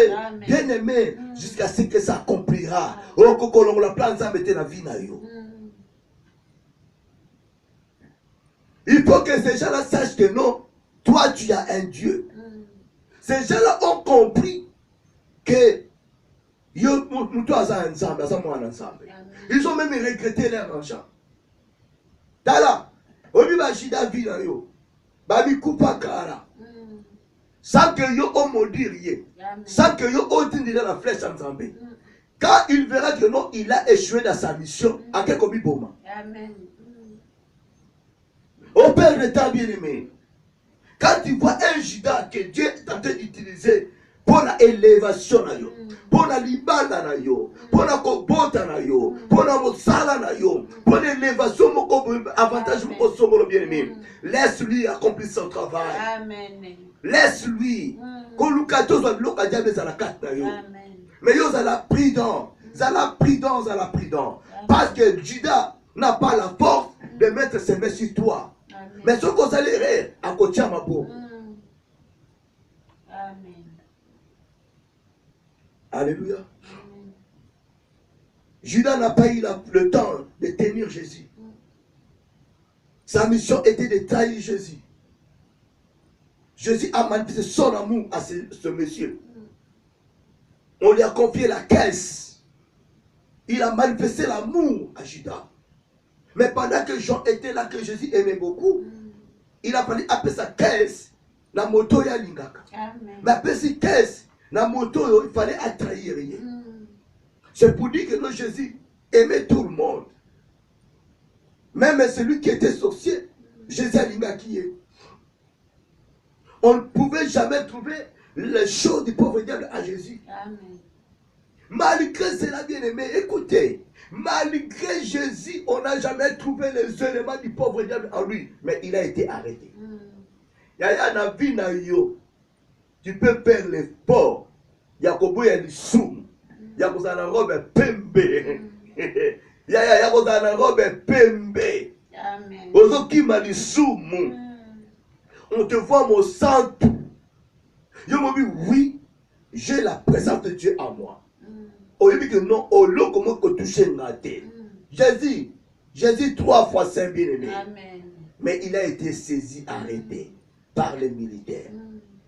bien aimé, jusqu'à ce que ça accomplira. Il faut que ces gens-là sachent que non, toi tu as un Dieu. Ces gens-là ont compris que ils ont même regretté leur argent. Dala, obi ba Judas vit na yo. Babi coupa kara. Sans que yo o maudire. Sans que yo o dinde dans la flèche en Zambé. Quand il verra que non, il a échoué dans sa mission, à quel kobi boma. Amen. Au Père de temps bien aimé. Quand tu vois un Judas que Dieu est en train d'utiliser pour l'élévation na yo, pour la libanda na yo, pour la kobota na yo, pour la mosala na yo, pour l'élévation, avantage mon bien aimé. Laisse-lui accomplir son travail. Amen. Laisse-lui. Mais yo a la prudence, parce que Judas n'a pas la force de mettre ses mains sur toi. Amen. Mais ce qu'on allait rire à côté de ma peau. Amen. Alléluia. Amen. Judas n'a pas eu le temps de tenir Jésus. Sa mission était de trahir Jésus. Jésus a manifesté son amour à ce monsieur. On lui a confié la caisse. Il a manifesté l'amour à Judas. Mais pendant que Jean était là, que Jésus aimait beaucoup, il a fallu appeler sa caisse la moto ya lingaka. Mais appeler sa caisse la moto, il fallait attrahir. C'est pour dire que non, Jésus aimait tout le monde. Même celui qui était sorcier, Jésus a lingaki. On ne pouvait jamais trouver les choses du pauvre diable à Jésus. Amen. Malgré cela, bien aimé, écoutez, malgré Jésus, on n'a jamais trouvé les éléments du pauvre diable en lui, mais il a été arrêté. Yaya na vie na yo, tu peux faire l'effort. Yakobo ya lisum, yakoza na robe pembe, yaya yakoza na robe pembe. Amen. Ozo kima lisum. On te voit mon sang tout. Je me dis oui, j'ai la présence de Dieu en moi. On dit que non, on l'a comment que toucher naté. Jésus 3 fois saint bien-aimé. Mais il a été saisi, arrêté par les militaires.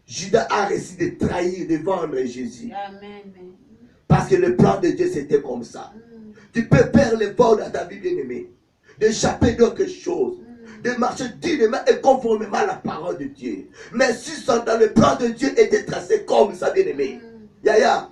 Judas a réussi de trahir, de vendre Jésus. Amen. Parce que le plan de Dieu c'était comme ça. Tu peux faire l'effort dans ta vie bien-aimée, d'échapper d'autres choses, de marcher dignement et conformément à la parole de Dieu. Mais si dans le plan de Dieu était tracé comme ça, bien-aimé, Yaya,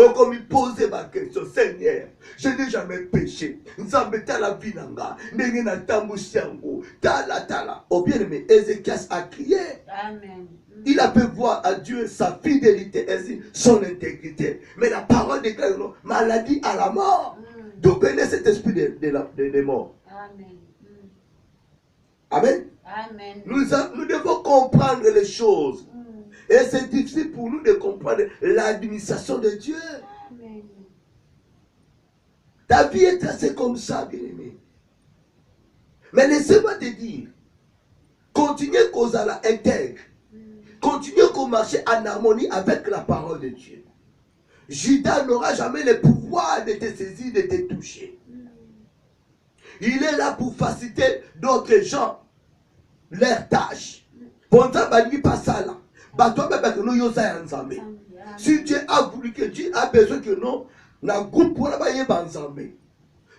Oh, comme il posait ma question, Seigneur, je n'ai jamais péché. Nous sommes la vie nanga, n'engena tambousiango, tala. Oh bien aimé, Ézéchias a crié. Amen. Il a pu voir à Dieu sa fidélité et son intégrité. Mais la parole déclare non, maladie à la mort. D'où venait cet esprit de mort? Amen. Amen. Amen. Nous devons comprendre les choses. Et c'est difficile pour nous de comprendre l'administration de Dieu. Amen. Ta vie est tracée comme ça, bien-aimé. Mais laissez-moi te dire, continuez qu'on la intègre. Continuez qu'on marche en harmonie avec la parole de Dieu. Judas n'aura jamais le pouvoir de te saisir, de te toucher. Il est là pour faciliter d'autres gens leurs tâches. Pour ça, il ne pas ça là. Si Dieu a voulu que Dieu a besoin que nous, na groupe pour la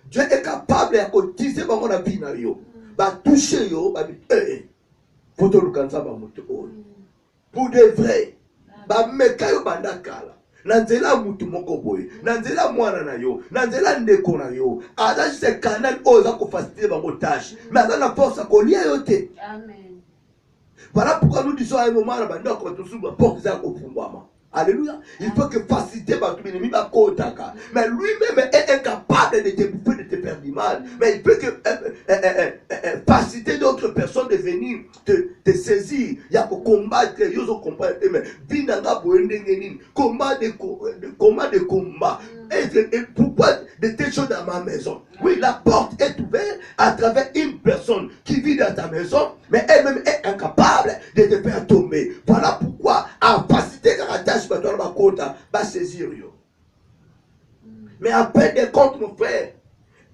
Dieu est capable de cotiser la vie na yo. Ba toucher yo, ba photo lukanza ba moto oyo. Pour de vrai. Ba meka yo bandakala. Nanzela mutu moko boye. Nanzela mwana na yo. Nanzela ndeko na yo. Ada se canal oza ko faciliter ba tâche. Mais ça na force ko lia yo te. Amen. Voilà pourquoi nous disons à un moment, alléluia. Il faut que faciliter mais lui-même est incapable de te bouffer, de te faire du mal. Mais il peut que faciliter d'autres personnes de venir te saisir. Il y a pour combattre, il y a combattre, mais combat de combat. Et pourquoi de telles choses dans ma maison? Oui, la porte est ouverte à travers une personne qui vit dans ta maison, mais elle-même est incapable de te faire tomber. Voilà pourquoi, à faciliter la tâche, va saisir. Mais après des comptes, mon frère,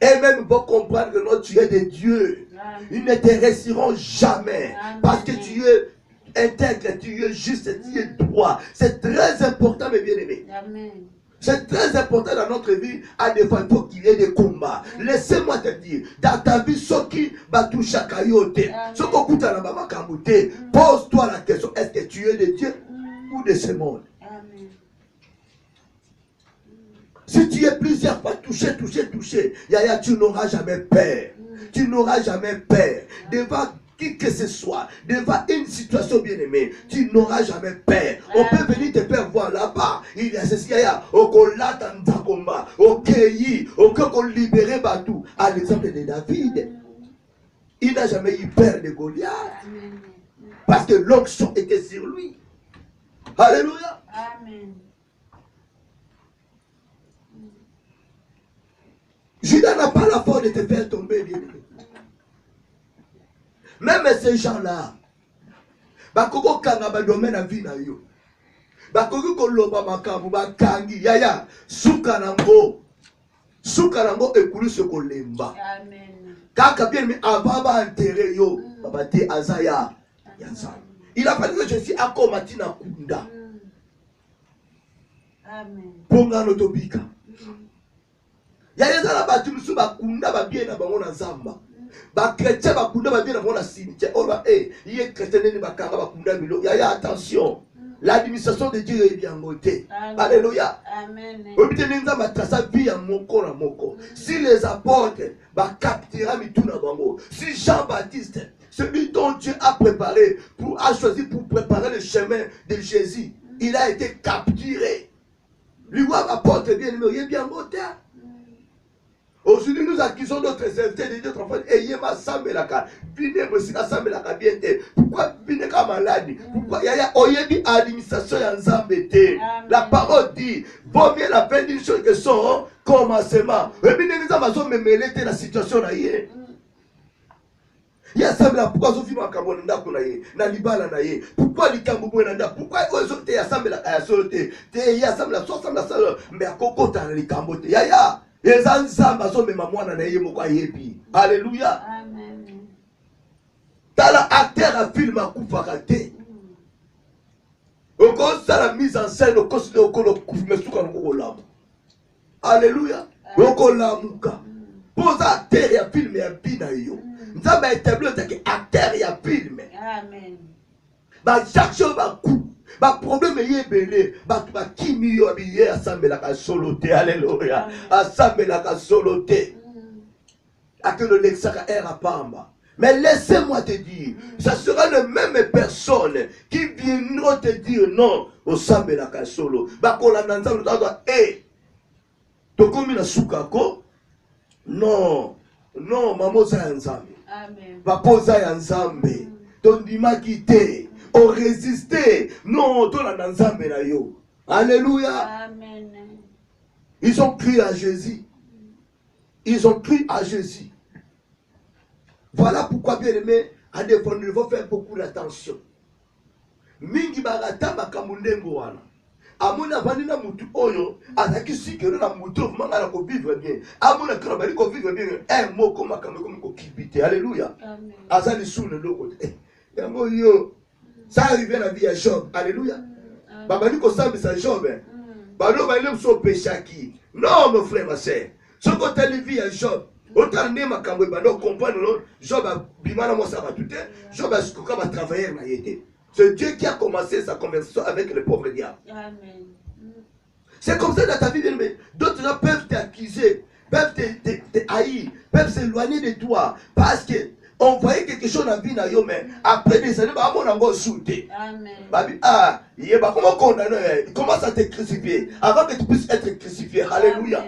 elles-mêmes vont comprendre que non, tu es de Dieu. Ils ne te réussiront jamais. Parce que tu es intègre, tu es juste, tu es droit. C'est très important, mes bien-aimés. Amen. C'est très important dans notre vie. À des fois, il faut qu'il y ait des combats. Laissez-moi te dire, dans ta vie, ce qui va toucher à Kayote, ce qu'on coûte à la maman Kamouté, pose-toi la question, est-ce que tu es de Dieu ou de ce monde? Amen. Si tu es plusieurs fois touché, Yaya, tu n'auras jamais peur. Tu n'auras jamais peur. Devant qui que ce soit, devant une situation bien aimée, tu n'auras jamais peur. On peut venir te faire voir là-bas. Il y a ceci, au Kolata Nzakomba, au Keyi, au Koko libéré Batou. À l'exemple de David, il n'a jamais eu peur de Goliath. Parce que l'onction était sur lui. Alléluia. Amen. Judas n'a pas la force de te faire tomber, bien aimé. Même ces gens-là, bakoko kanga ba domaine à vie na yo. Bakoko koloba makambu bakangi yaya suka nango ekulu se kolemba. Amen. Kaka bien mais ababa enterré yo babate azaya yanza. Il a fallu que je suis akomati na kunda. Amen. Ponga notobika. Yaya zala batu musu bakunda ba bien na bango na zamba. Chrétien bakunda ba bien na bango na cimetière. Oh ba yé chrétien ni bakanga bakunda bilo. Yaya attention. L'administration de Dieu est bien montée. Alléluia. Amen. Si les apôtres captera mituna bango, si Jean-Baptiste, celui dont Dieu a préparé, a choisi pour préparer le chemin de Jésus, il a été capturé. Lui, apôtre bien aimé, il est bien monté. Aujourd'hui, nous accusons notre invités de notre enfant. Ayez ma sambelaka. Venez me la sambelaka bien. Pourquoi venez comme malade? Pourquoi il y a oyebi administration en zambete? La parole dit, vaut mieux la fin d'une chose que son commencement. Et bien, nous avons mêlé la situation là. Il y a ça, pourquoi vous faites un camonda pour na libala na ye? Pourquoi les camboubou nanda? Pourquoi vous êtes à sambela à sauter? Il y a ça, la sauce, la salle, mais à coco dans les cambote. Yaya. Alléluia. Amen. Tala acteur a film à coup faraté. Au cause de la mise en scène, au cause de l'olam. Alléluia. Au cause de l'amuka. Pose acteur et film et un pinayo. Nous avons établi que acteur et film. Amen. Chaque chose va coup. Ba problème est belé, ba kimi yo biye assemblée la soloté, alléluia. Assemblée la soloté. À que le lexaka est à pamba. Mais laissez-moi te dire, ça sera les mêmes personnes qui viendront te dire non au sambe la kasolo. Ba ko la nanza lo ta to komi na sukako. Non, non, maman za nzambe. Amen. Va posa ya nzambe. Ton dima quitté, on résisté. Non, ton la nzambe na yo. Alléluia. Amen. Ils ont cru à Jésus. Ils ont cru à Jésus. Voilà pourquoi, bien aimé, à défendre, il faut faire beaucoup d'attention. Mingi barata bakamundengo wana. Amona vanina mutu oyo, azaki sikero na mutu manga na ko vivre bien. Amona kana bali ko vivre bien. Un mot comme makambo comme ko kibite. Alléluia. Amen. Azali sous le logo. Yango yo. Ça arrive dans la vie à Job. Alléluia. Babali ko sambi sa Job. Balo bali so péchaki. Non mon frère ma sœur. Ce côté la vie à Job. Autant ne makambo balo comprendre Job a bimana mo ça va tout. Job a ce qu'on va travailler na yete. C'est Dieu qui a commencé sa conversation avec le pauvre diable. Amen. C'est comme ça dans ta vie, mais d'autres gens peuvent t'accuser, peuvent te haïr, peuvent s'éloigner de toi. Parce qu'on voyait quelque chose dans la vie, mais après des années, on a sauté. Amen. Ah, comment condamner? Il commence à te crucifier. Avant que tu puisses être crucifié. Alléluia.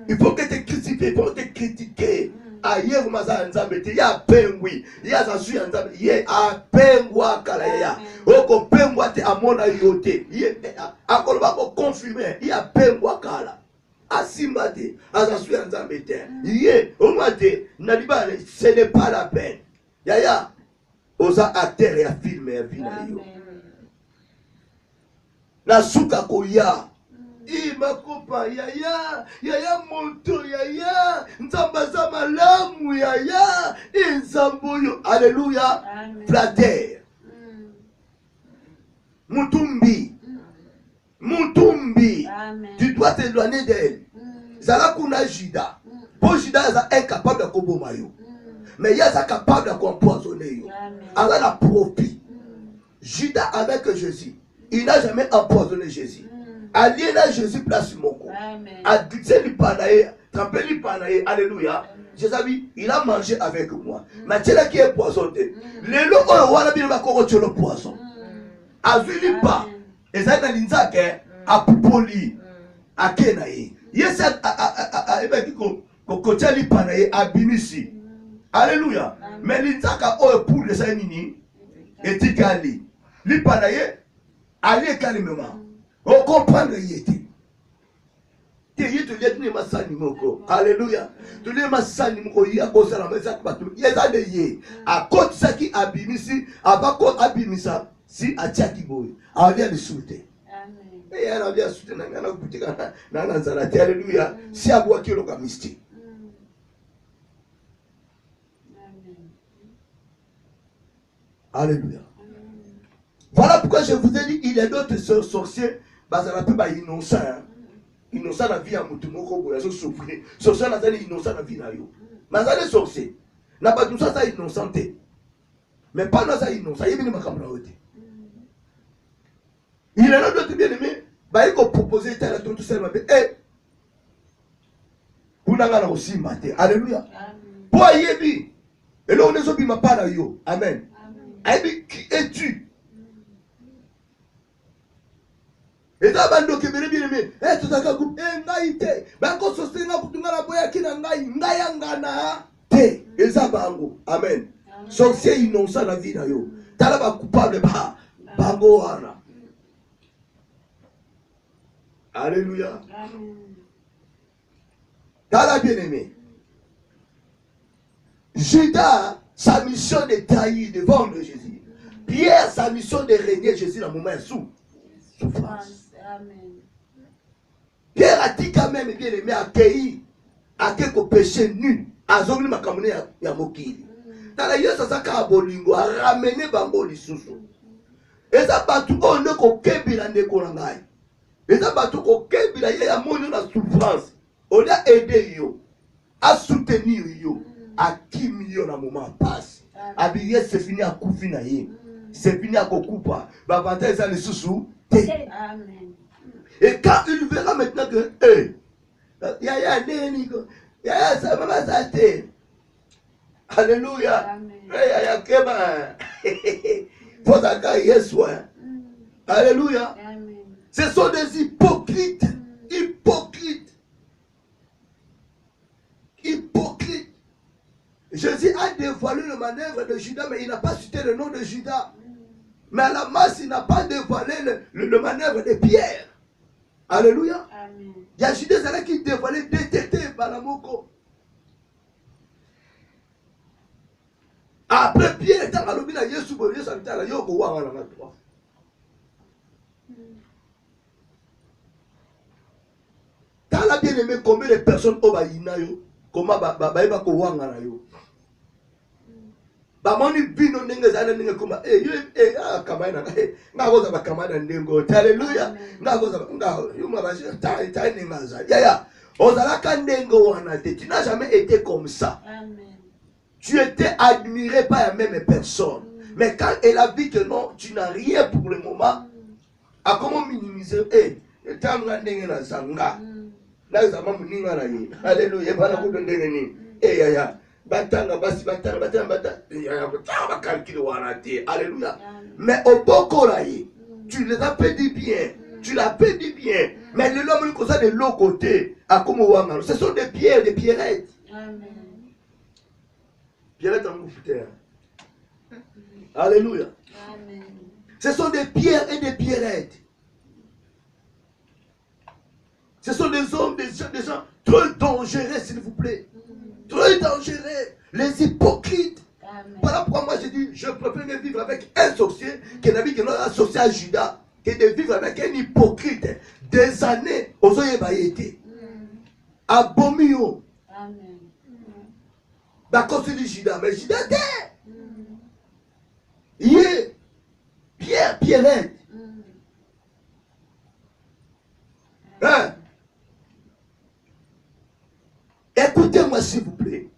Il faut que tu te crucifies, il faut te critiquer. Ayer maza nzambe ya pengwi ya zasu nzambe ye a pengwa kala ya oko pengwa te amona yote ye akolo ba ko confirmer ya pengwa kala asimba te azasu nzambe te ye omate na libane ce n'est pas la peine ya oza acteur ya film ya vina yo na suka ko ya imakopa yaya monto yaya nzambaza malamu yaya inzamboyo alléluia flatter mutumbi tu dois t'éloigner d'elle zala kuna Juda pour Juda est incapable de koboma yo mais il est capable de empoisonner yo ala la profit Juda avec Jésus il n'a jamais empoisonné Jésus. Allié là, Jésus place mon corps. Addiction du panaï, trempé du panaï, alléluia. Jésus, il a mangé avec moi. Mais c'est là qui est poisonné. Les lots, on va bien le poisson. Azuli pas. Et ça, dans l'inzake, à Poupoli, à Kenaï. Yes, à Ebekiko, Kokotali panaï, à Binisi. Alléluia. Mais l'inzaka, oh, pour les anini, et Tikali. L'ipanaï, allez calmement. On comprend le yéti. Alléluia. Tu les massani moko ya bosala mesa patu. Yeza de ye. A côté ça qui abimisi, abako abimisa si atiaki boy. Avia de souté. Amen. Et elle a bien souté na ngana kutika na nzala. Alléluia. Si abwa ki loka mystique. Amen. Alléluia. Voilà pourquoi je vous ai dit, il y a d'autres sorciers. Bazala pe ba innocent. Innocent la vie à mutumoko boya so souffrir. Sorcier na zali innocent la vie na yo. Mazale sorcier. Na ba tout ça innocenté. Mais pas na ça innocent. Yebini makamla ote. Il y a d'autres bien aimés. Ba iko proposer tala tout ça ma eh. Kunanga na aussi maté. Alléluia. Pour yebi. Et là on est obi ma pa yo. Amen. Amen. Qui es-tu? Et là, bando qui bien aimé, tout ça groupe, ngaïté, banco sostenga kutunga la boya kina ngayangana, te, ezabango, amen. Sorcier innocent la vie na yo, talaba coupable ba, bango ana. Alléluia. Amen. Tala bien aimé. Judas, sa mission de trahir, de vendre Jésus. Pierre, sa mission de régner Jésus dans le moment sous souffrance. Amen. Pierre a dit quand même bien aimé accueilli à quelque péché nul. A zongli makamune ya mokili. Tala yeso saka bolingo a ramené bango lisusu. Eza batu on ne ko kebila ndeko na ngai. Eza batu ko kebila ye ya moni na souffrance. On a aidé yo, a soutenir yo, a kimi yo na moment passe. Abiye se fini a kufi na ye. c'est fini à Kokupa. Bavantage ça les sous. Amen. Et quand il verra maintenant que, Yaya, Yaya, ça va s'arrêter. Alléluia. Yaya, Keba. Pour ça, alléluia. Ce sont des hypocrites. Hypocrites. Hypocrites. Jésus a dévoilé le manœuvre de Judas, mais il n'a pas cité le nom de Judas. Mais à la masse, il n'a pas dévoilé le manœuvre de Pierre. Alléluia. Il y a Judas qui dévoilait, détecté par la moko. Après Pierre est à l'objet de Yesu, Yesu habite à la Yoko Wanga la droite. T'as la bien aimé combien de personnes au Baïnayo, comment Baïba Kowanga na yo. Bamoni bino ndenge zana ndenge kuma kamaina ngagoza bakamana ndengo haleluya ngagoza yuma baje tai ningaza ya ozalaka ndengo wana te, tu n'as jamais été comme ça. Amen. Tu étais admiré par la même personne, mais quand elle a vu que non, tu n'as rien pour le moment, à comment minimiser tanga ndenge na zanga na zama muninga na ye haleluya bana kudo ndenge ni ya alléluia. Mais au Bokoraï, tu les as pédis bien. Tu l'as pédit bien. Mais les hommes comme ça de l'autre côté, à comme ce sont des pierres, des pierrettes. Amen. Pierrettes en moufter. Alléluia. Amen. Ce sont des pierres et des pierrettes. Ce sont des hommes, des gens trop dangereux, s'il vous plaît. Très dangereux, les hypocrites. Voilà pourquoi moi j'ai dit, je préfère vivre avec un sorcier que de vivre associé à Judas, que de vivre avec un hypocrite des années aux Oyebayété. Abomio. Amen. D'accord, c'est Judas, mais Judas était. Yé, Pierre, Pierrette. Hein? Écoutez-moi s'il vous plaît.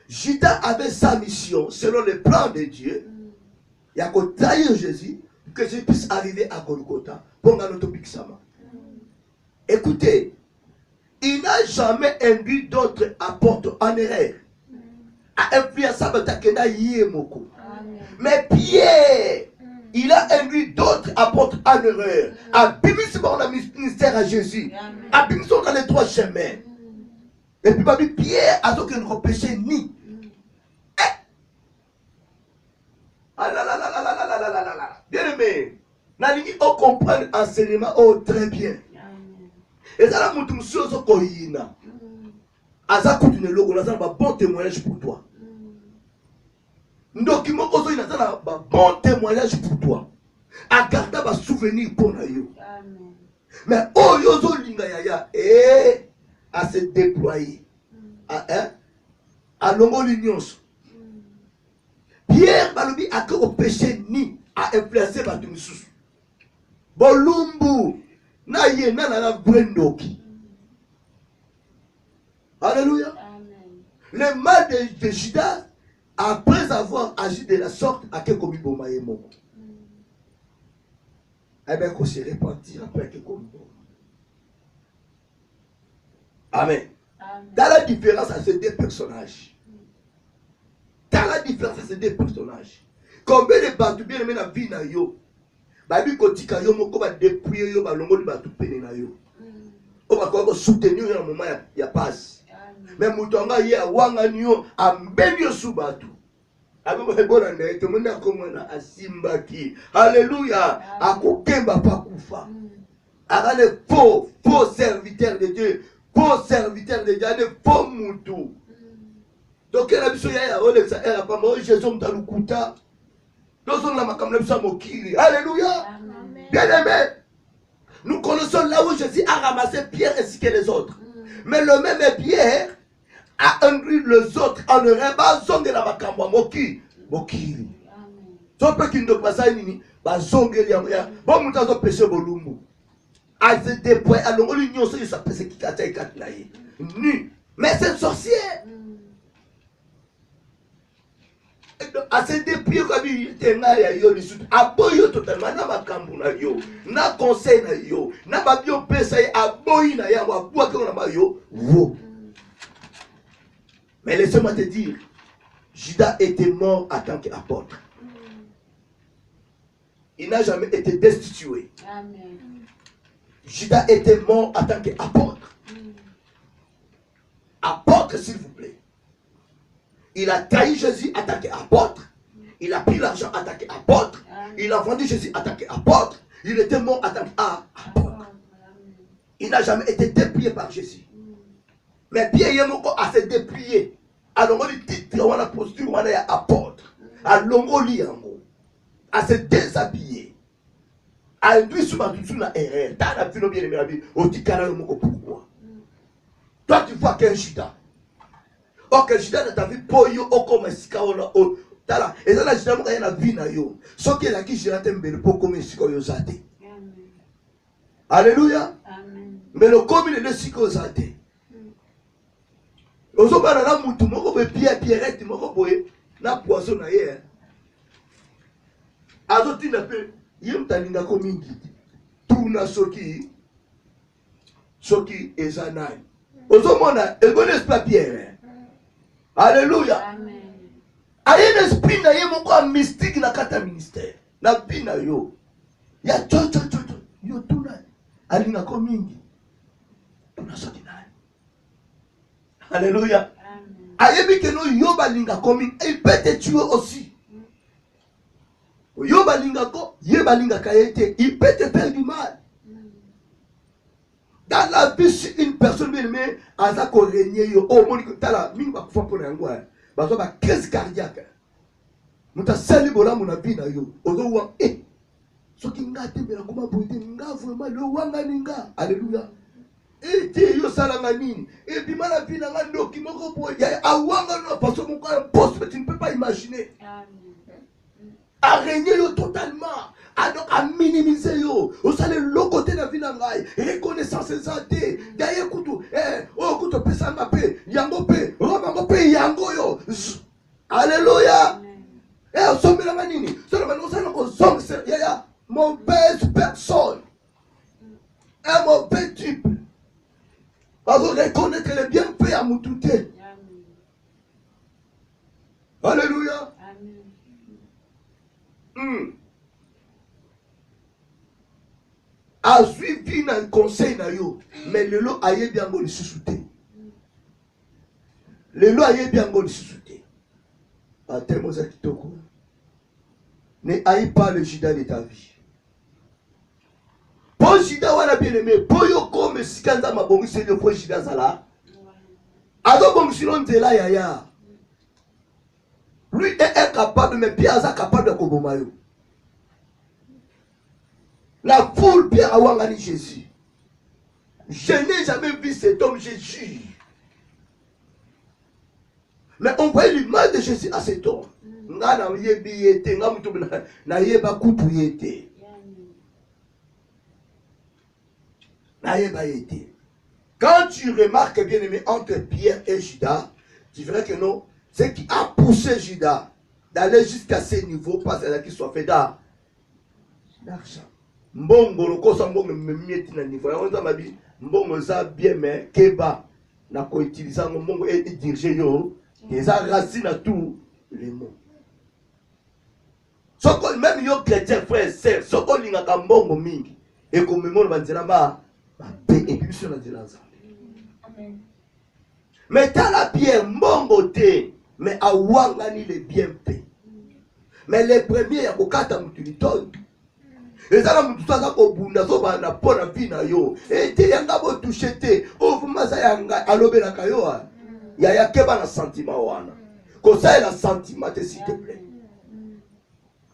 Judas avait sa mission selon le plan de Dieu. Il y a qu'à trahir Jésus que je puisse arriver à Golgotha pour notre Bixama. Écoutez, il n'a jamais induit d'autres apôtres en erreur. À influencer Batakena Yemoko. Mais Pierre, il a induit d'autres apôtres en erreur. À Bimisson, on a mis ministère à Jésus. À Bimisson, dans les trois chemins. Et puis, Pierre a donc un repêché ni. Bien aimé, Nalingi on comprend l'enseignement très bien. Et ça la moutou monsieur Zokoyina. Aza koutune logo, na un bon témoignage pour toi. Ndokimo kozo ina un bon témoignage pour toi. A garder un souvenir pour nous. Mais oh yozo linga yaya à se déployer. À longo l'union. Pierre Balobi a que au péché ni à influencer Batumsus. Bolumbu na ye na la brendoki. Alléluia. Le mal de Judas, après avoir agi de la sorte, a que comme Bomaye Moko. Eh bien, qu'on se repentir après que comme Amen. Dans la différence à ces deux personnages. Dans la différence à ces deux personnages. Combien de bateaux bien aimés dans la vie na yo. Babi kotika yo moko ba dépouiller yo ba longo li bateau pene na yo. O ba ko soutenir yo na moment ya passe. Mais mutonga ye wanga nyo ambeni yo su bateau. Abi mo bona ndé to mona komona asimbaki. Alléluia. Akokemba pa kufa. Akane faux serviteur de Dieu. Faux serviteur de Dieu, des faux moutous. Donc, il y a des choses qui sont Jésus Mtalukuta. Nous sommes là, alléluia. Bien aimé. Nous connaissons là où Jésus a ramassé Pierre ainsi que les autres. Mais le même Pierre a induit les autres en ne raison de la Makamba Mokiri. Donc, il y a des choses qui sont bon, nous avons péché Bolumbu. À se déployer, à l'union, ça s'appelle ce qui a été nu. Mais c'est un sorcier. assez dépouillé comme il était là, il y a aboyo totalement, na makambu na yo, na conseil na yo, na babio pesa aboyi na ya, aboua que on a yo, wo. Mais laissez-moi te dire, Judas était mort en tant qu'apôtre. Il n'a jamais été destitué. Amen. Judas était mort en tant qu'apôtre. Apôtre, s'il vous plaît. Il a trahi Jésus en tant qu'apôtre. Il a pris l'argent en tant qu'apôtre. Il a vendu Jésus en tant qu'apôtre. Il était mort en tant qu'apôtre. Il n'a jamais été déplié par Jésus. Mais bien, il y a à se déplier. Alors, on dit titre, on a la posture, on a apôtre. À l'ongoli, à se déshabiller. À induire sur ma douce na erreur. T'as la vie, bien aimé, au ticala, pourquoi? Toi, tu vois qu'un Judas. Or que Judas dans ta vie, pour yo, au comme un sikaola, au tala. Et ça, la Judas, il y a la vie na yo. Sauf qu'il y a qui Judas t'aime, pour comme un sikaola zate. Alléluia. Mais le comme il est sikaola zate. Ozobana na mutu moko be pierrette moko boye na poisson na ye. Azotina pe yem talinga ko mingi. Tuna soki ezanai. Ozomona ebonnes pas Pierre. Alléluia. Amen. Aye l'esprit na ye moko mystique na kata ministère. Na bina yo. Ya cho yo tuna alinga ko mingi. Tuna soki na. Alléluia. Ayebi que nous yoba linga komi, il peut te tuer aussi. Yoba linga ko, yeba linga kayete, il peut te faire du mal. Dans la vie, si une personne bien aimée, aza ko régner yo, oh mon dieu, tala mingi ba kufa pona yango, bazo ba crise cardiaque. Muta sali bola mona vie na yo, ozo wa soki ngate bela koma boite nga vraiment le wanga ninga. Alléluia. Et yo salanga nini et puis mala vie na ndoki moko boye ya awanga no parce que mon poste mais tu ne peux pas imaginer à régner yo totalement à minimiser yo au sale le côté de la vie na ngai reconnaissance ezate d'ailleurs kutu oh kutu pesa ngape yango pe roba pe yango yo. Alléluia. Et sommelanga nini solo no sala ko song ya mauvaise personne un mauvais type. Alors reconnaître les bienfaits à Moutouté. Alléluia. A suivi un conseil na yo, mais le lot aye bien go le sous-souté. Le lot aye bien go le sous-souté. A tellement ça kitoko. Ne haïs pas le Judas de ta vie. Pour Judas wana bien aimé, pour yo comme sikanza mabongi c'est le pour Judas zala. Ado bongi silon nzela yaya. Lui est capable, mais Pierre est capable de koboma yo. La foule Pierre awangani Jésus. Je n'ai jamais vu cet homme Jésus. Mais on voit l'image de Jésus à cet homme. Nga na yebi yete, nga mutu na yeba kutu yete. Quand tu remarques bien aimé entre Pierre et Judas, tu verras que non, ce qui a poussé Judas d'aller jusqu'à ce niveau, pas qu'il soit fait d'argent. Mbongo le kosa mbongo mieti na niveau. On a dit mbongo ça bien mais keba na ko utiliser mbongo et diriger yo des racines à tout les mots. Soko même yo chrétien frère sœur, soko linga ka mbongo mingi et comme mon banzela ba et puis sur la dilance. Mais t'as la pierre mbongoté, mais à wangani les bienfaits. Mais les premiers à kokata mutulitoni. Et ça la mututaza ko bunda so ba na pona vina yo. Et te yanga bo touchete, o fuma sa yanga alobela kayo. Ya keba na sentiment wana. Ko ça la sentiment s'il te plaît.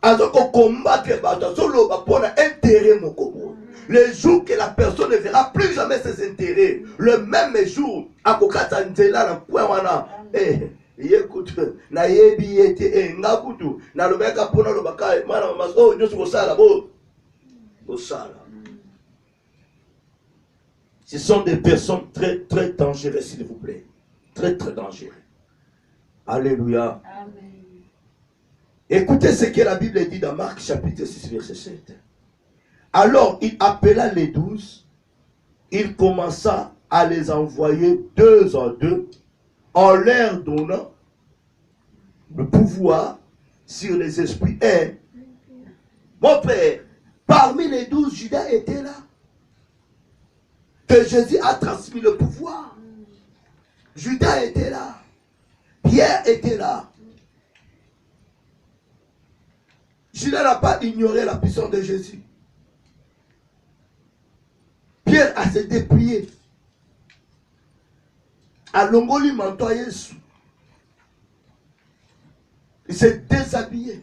Azoko combattre bato solo ba pona intérêt moko. Le jour que la personne ne verra plus jamais ses intérêts, le même jour, à Kokata Nzela, na point wana, écoute, na yebi ete, nga kutu, na lobeka pona lobaka, mana maso, nyosu kosala, bo, kosala. Ce sont des personnes très, très dangereuses, s'il vous plaît. Très, très dangereuses. Alléluia. Amen. Écoutez ce que la Bible dit dans Marc chapitre 6, verset 7. Alors il appela les 12, il commença à les envoyer 2 en 2, en leur donnant le pouvoir sur les esprits. Et mon frère, parmi les 12, Judas était là. Que Jésus a transmis le pouvoir. Judas était là. Pierre était là. Judas n'a pas ignoré la puissance de Jésus. Pierre a se déplié. A longoli manteau Jésus. Il s'est déshabillé.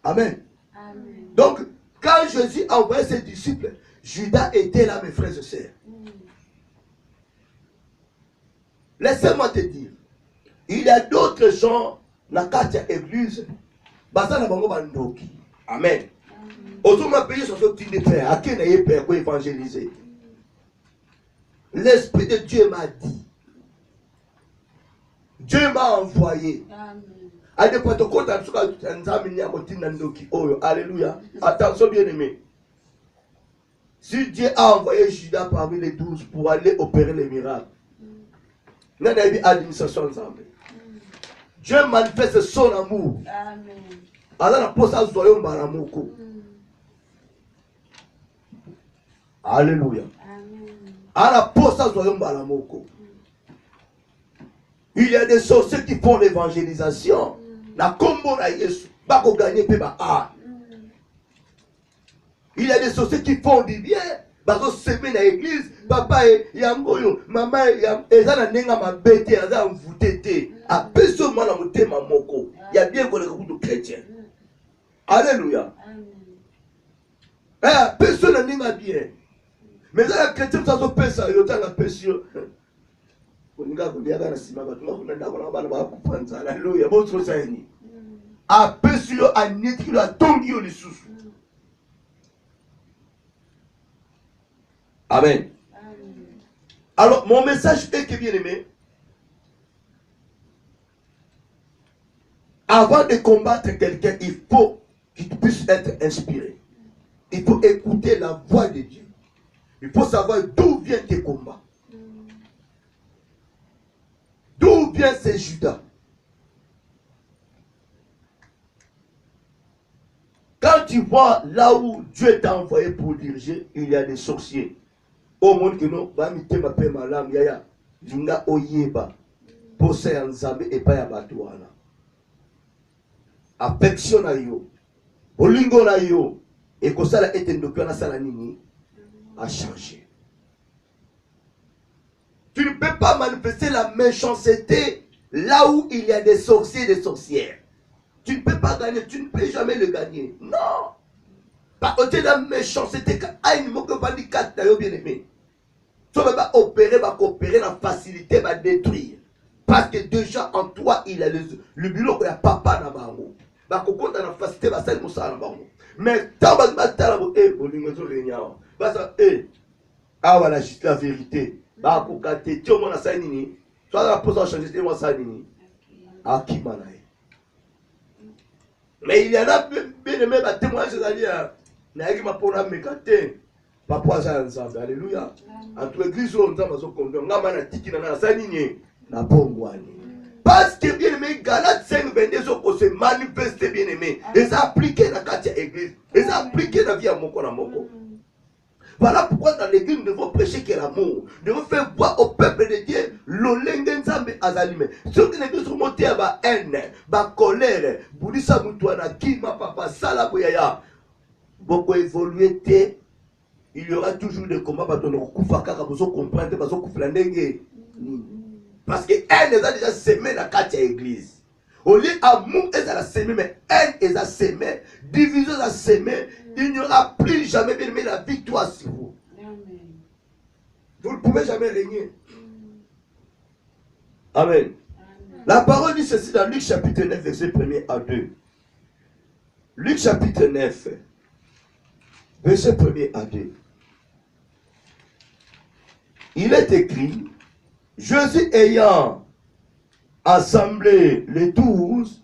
Amen. Amen. Donc, quand Jésus a envoyé ses disciples, Judas était là, mes frères et sœurs. Laissez-moi te dire, il y a d'autres gens dans la église, amen. Autrement, pays sont sortis de père. À qui n'a père pour évangéliser? L'Esprit de Dieu m'a dit. Dieu m'a envoyé. Alléluia. Attention, bien-aimé. Si Dieu a envoyé Judas parmi les 12 pour aller opérer les miracles, nous avons une administration ensemble. Dieu manifeste son amour. Amen. Alléluia. Il y a des sorciers qui font l'évangélisation. Il y a des sorciers qui font du bien. Semer dans l'église, papa et yangoyo, maman et ezana nenga mabete, aza mvutete. A peso mwana mutema moko. Il y a bien qu'on est chrétien. Alléluia. Eh, personne n'est bien. Mais là, les chrétiens sont pesa, ils ont la pesio. Alléluia. Votre Seigneur. A pesio, a nitilo, a tongio les sous. Amen. Alors, mon message est que, bien aimé, avant de combattre quelqu'un, il faut qu'il puisse être inspiré. Il faut écouter la voix de Dieu. Il faut savoir d'où viennent tes combats. D'où vient ces Judas. Quand tu vois là où Dieu t'a envoyé pour diriger, il y a des sorciers. Au monde que nous, bamite ma paix malam yaya, linga oyeba, posa yanzambe et pas yabatuana. Affection na yo, olingo na yo, et que ça la etendokyo na salanini a changé. Tu ne peux pas manifester la méchanceté là où il y a des sorciers et des sorcières. Tu ne peux pas gagner, tu ne peux jamais le gagner. Non. Par côté de la méchanceté, quand il ne peut pas dire que bien aimé. Tu ne peux pas opérer, coopérer, la facilité, va détruire. Parce que déjà en toi, il y a le bureau que y a papa dans bango. Bah quand on a la facilité, va ça ça dans bango. Mais tant que tu as bolingo réunion, bah ça ah voilà juste la vérité. Bah quand tu es au moins ça nini, toi la pose à changer, c'est moi ça nini. Ah qui manaï. Mais il y en a bien aimé bah témoignage c'est-à-dire n'a qui m'a pour la mécaté. Papa ça ensemble. Alléluia. Entre église on entend mazo kondo ngama na tiki na ça nini na bongwani. Parce que bien aimé Galates 5:22 so se manifester bien aimé. Et ça appliqué dans la église. Et ça appliqué dans la vie à moko na moko. Voilà pourquoi dans l'église nous devons prêcher que l'amour. Nous devons faire voir au peuple de Dieu l'olenge nzambe azalime. Ceux qui l'église remonter à la haine, la colère, boudissa mutuana, kima papa, sala boyaya. Beaucoup évolué, il y aura toujours des combats parce que nous comprendre parce parce que haine est déjà semé dans la église. Au lieu amour est à la semer, mais haine est à semer, division est à semer, il n'y aura plus jamais bien la victoire sur vous. Vous ne pouvez jamais régner. Amen. La parole dit ceci dans Luc chapitre 9, verset 1er à 2. Luc chapitre 9, verset 1er à 2. Il est écrit, Jésus ayant assemblé les 12,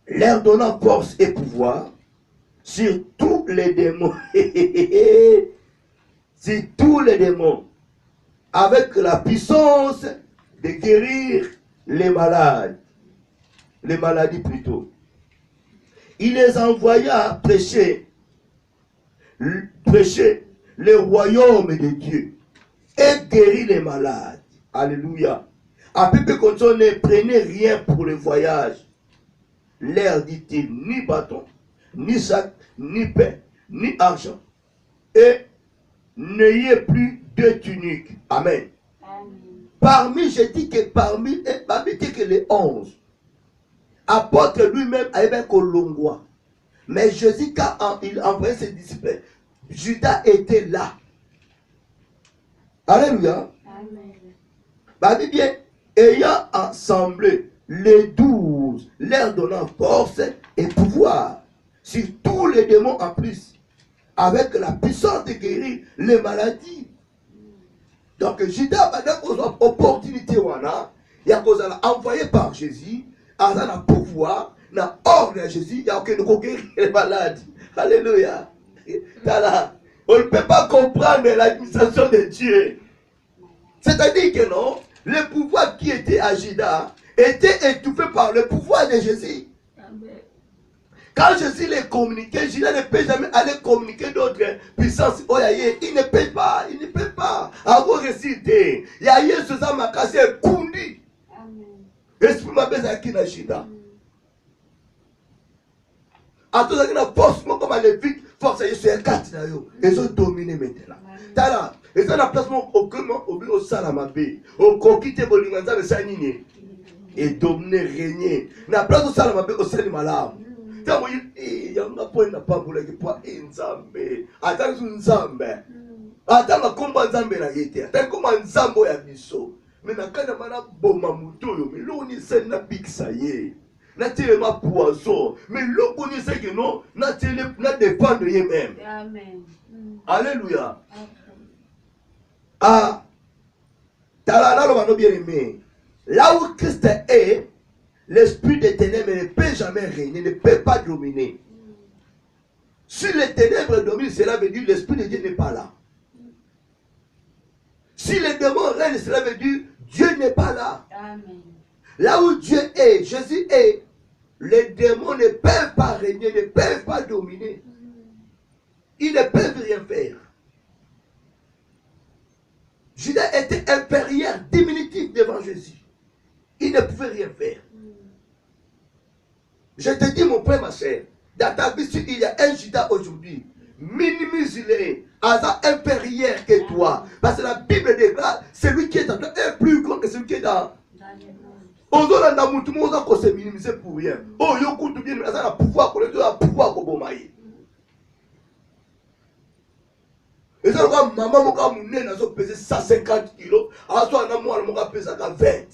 leur donnant force et pouvoir sur tous les démons. Sur tous les démons. Avec la puissance de guérir les malades. Les maladies plutôt. Il les envoya prêcher le royaume de Dieu et guérir les malades. Alléluia. À peu près quand on ne prenait rien pour le voyage, leur dit-il, ni bâton, ni sac, ni pain, ni argent. Et n'ayez plus de tunique. Amen. Parmi, je dis que parmi que les 11, apôtre lui-même avait Colombois. Mais Jésus, quand il envoyait ses disciples, Judas était là. Alléluia. Amen. Bien, ayant assemblé les 12, leur donnant force et pouvoir sur tous les démons en plus, avec la puissance de guérir les maladies. Donc Judas a une opportunité, il y a envoyé par Jésus, à la pouvoir, dans l'ordre de Jésus, il y a aucun guérir les malades. Alléluia. On ne peut pas comprendre l'administration de Dieu. C'est-à-dire que non, le pouvoir qui était à Judas était étouffé par le pouvoir de Jésus. Amen. Quand Jésus les communiquait, Judas ne peut jamais aller communiquer d'autres puissances. Il ne peut pas, il ne peut pas. Avoir récité, il y a eu ce ça m'a cassé kundi. Esprit m'a besoin qui n'a Judas. À tout ça qui n'a force, comme à l'évite, force à Jésus, ils ont dominé maintenant. Tala, et ça n'a placement au Salamabé, au Kokite Bolinganza de Sanini, et dominer, régner. N'a place au Salamabé au Salimalam. Il y a un point n'a pas voulu que pour Nzambe. Attends, Nzambe. Attends, ma combat Nzambe na yete. Attends, comment Nzambo ya biso. Mais na kana mana boma mutoyo, mais l'on s'est na bixaye. Na télé ma poison, mais l'on connaît ce que non, na télé na dépendre de lui-même. Amen. Alléluia. Ah, bien aimé. Là où Christ est, l'esprit des ténèbres ne peut jamais régner, ne peut pas dominer. Si les ténèbres dominent, cela veut dire que l'esprit de Dieu n'est pas là. Si les démons règnent, cela veut dire que Dieu n'est pas là. Amen. Là où Dieu est, Jésus est, les démons ne peuvent pas régner, ne peuvent pas dominer. Ils ne peuvent rien faire. Judas était inférieur, diminutif devant Jésus. Il ne pouvait rien faire. Je te dis, mon frère, ma soeur, dans ta vie, il y a un Judas aujourd'hui, minimise-le, à inférieur que toi. Parce que la Bible déclare, celui qui est dans toi est plus grand que celui qui est dans Ozola na mutu moza ko se minimiser pour rien. Oh yo kutu bien ça na pouvoir ko le pouvoir ko bomaye. Et ça comme maman mo ka munene na zo peser 150 kg, aso na mwana mo ka pesa ka 20.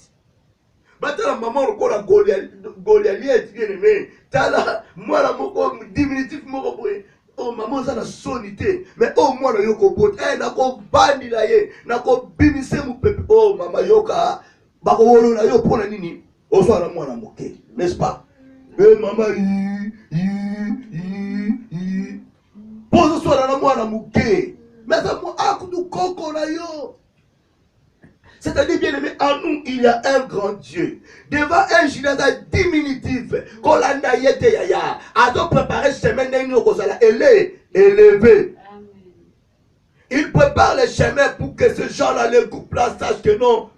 Batala maman ko la Goliath bien aimé. Tala mwana mo ko diminutif mo ko boye. Oh maman ça na sonité, mais oh mwana yo ko bote, na ko bandi la ye, na ko bimise mu pepe. Oh maman yoka bakowolola yo pona nini oswala mwana moke, n'est-ce pas? Eh maman pozo swala na mwana moke, mais ça mo akudu koko na yo. C'est-à-dire, bien aimé, en nous, il y a un grand Dieu. Devant un Judas diminutif, qu'on l'a naïete yaya, a donc préparé ce chemin d'un elle est élevé. Il prépare le chemin pour que ce genre-là, le couple-là, sache que non,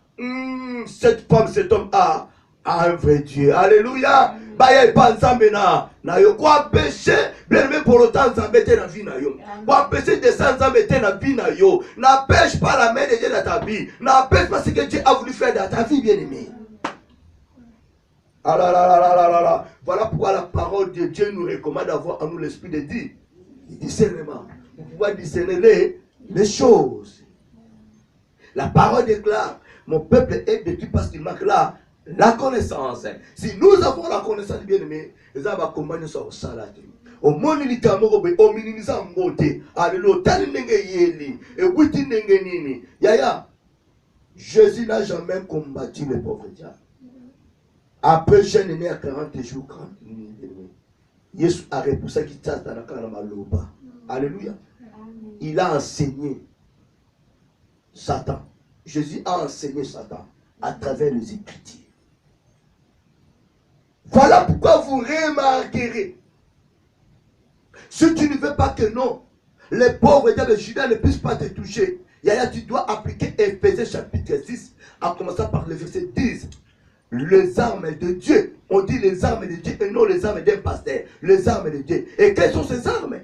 cette femme, cet homme a un vrai Dieu. Alléluia. Baya pas nzambena na yo kwa péché bien même pour autant nzambete na vie na yo kwa péché de sans nzambete na vie na yo n'empêche pas la main de Dieu dans ta vie, n'empêche pas ce que Dieu a voulu faire dans ta vie, bien aimé. Ah là là là là là là. Voilà pourquoi la parole de Dieu nous recommande d'avoir en nous l'esprit de Dieu, discernement, pour pouvoir discerner les choses. La parole déclare, mon peuple est détruit parce qu'il manque là la connaissance. Si nous avons la connaissance, bien aimé, nous allons accompagner ça au salat. Au monde au minimisant monté. Alléluia. Tani nenge yeli. Et witi nenge nini. Yaya. Jésus n'a jamais combattu les pauvres diables. Après jeune né à 40 jours, 40 nuits. Jésus a repoussé qui t'a dans la Maloba. Alléluia. Il a enseigné Satan. Jésus a enseigné Satan à travers les Écritures. Voilà pourquoi vous remarquerez. Si tu ne veux pas que non, les pauvres de Judas ne puissent pas te toucher. Yaya, tu dois appliquer Éphésiens chapitre 6, en commençant par le verset 10. Les armes de Dieu. On dit les armes de Dieu et non les armes d'un pasteur. Les armes de Dieu. Et quelles sont ces armes?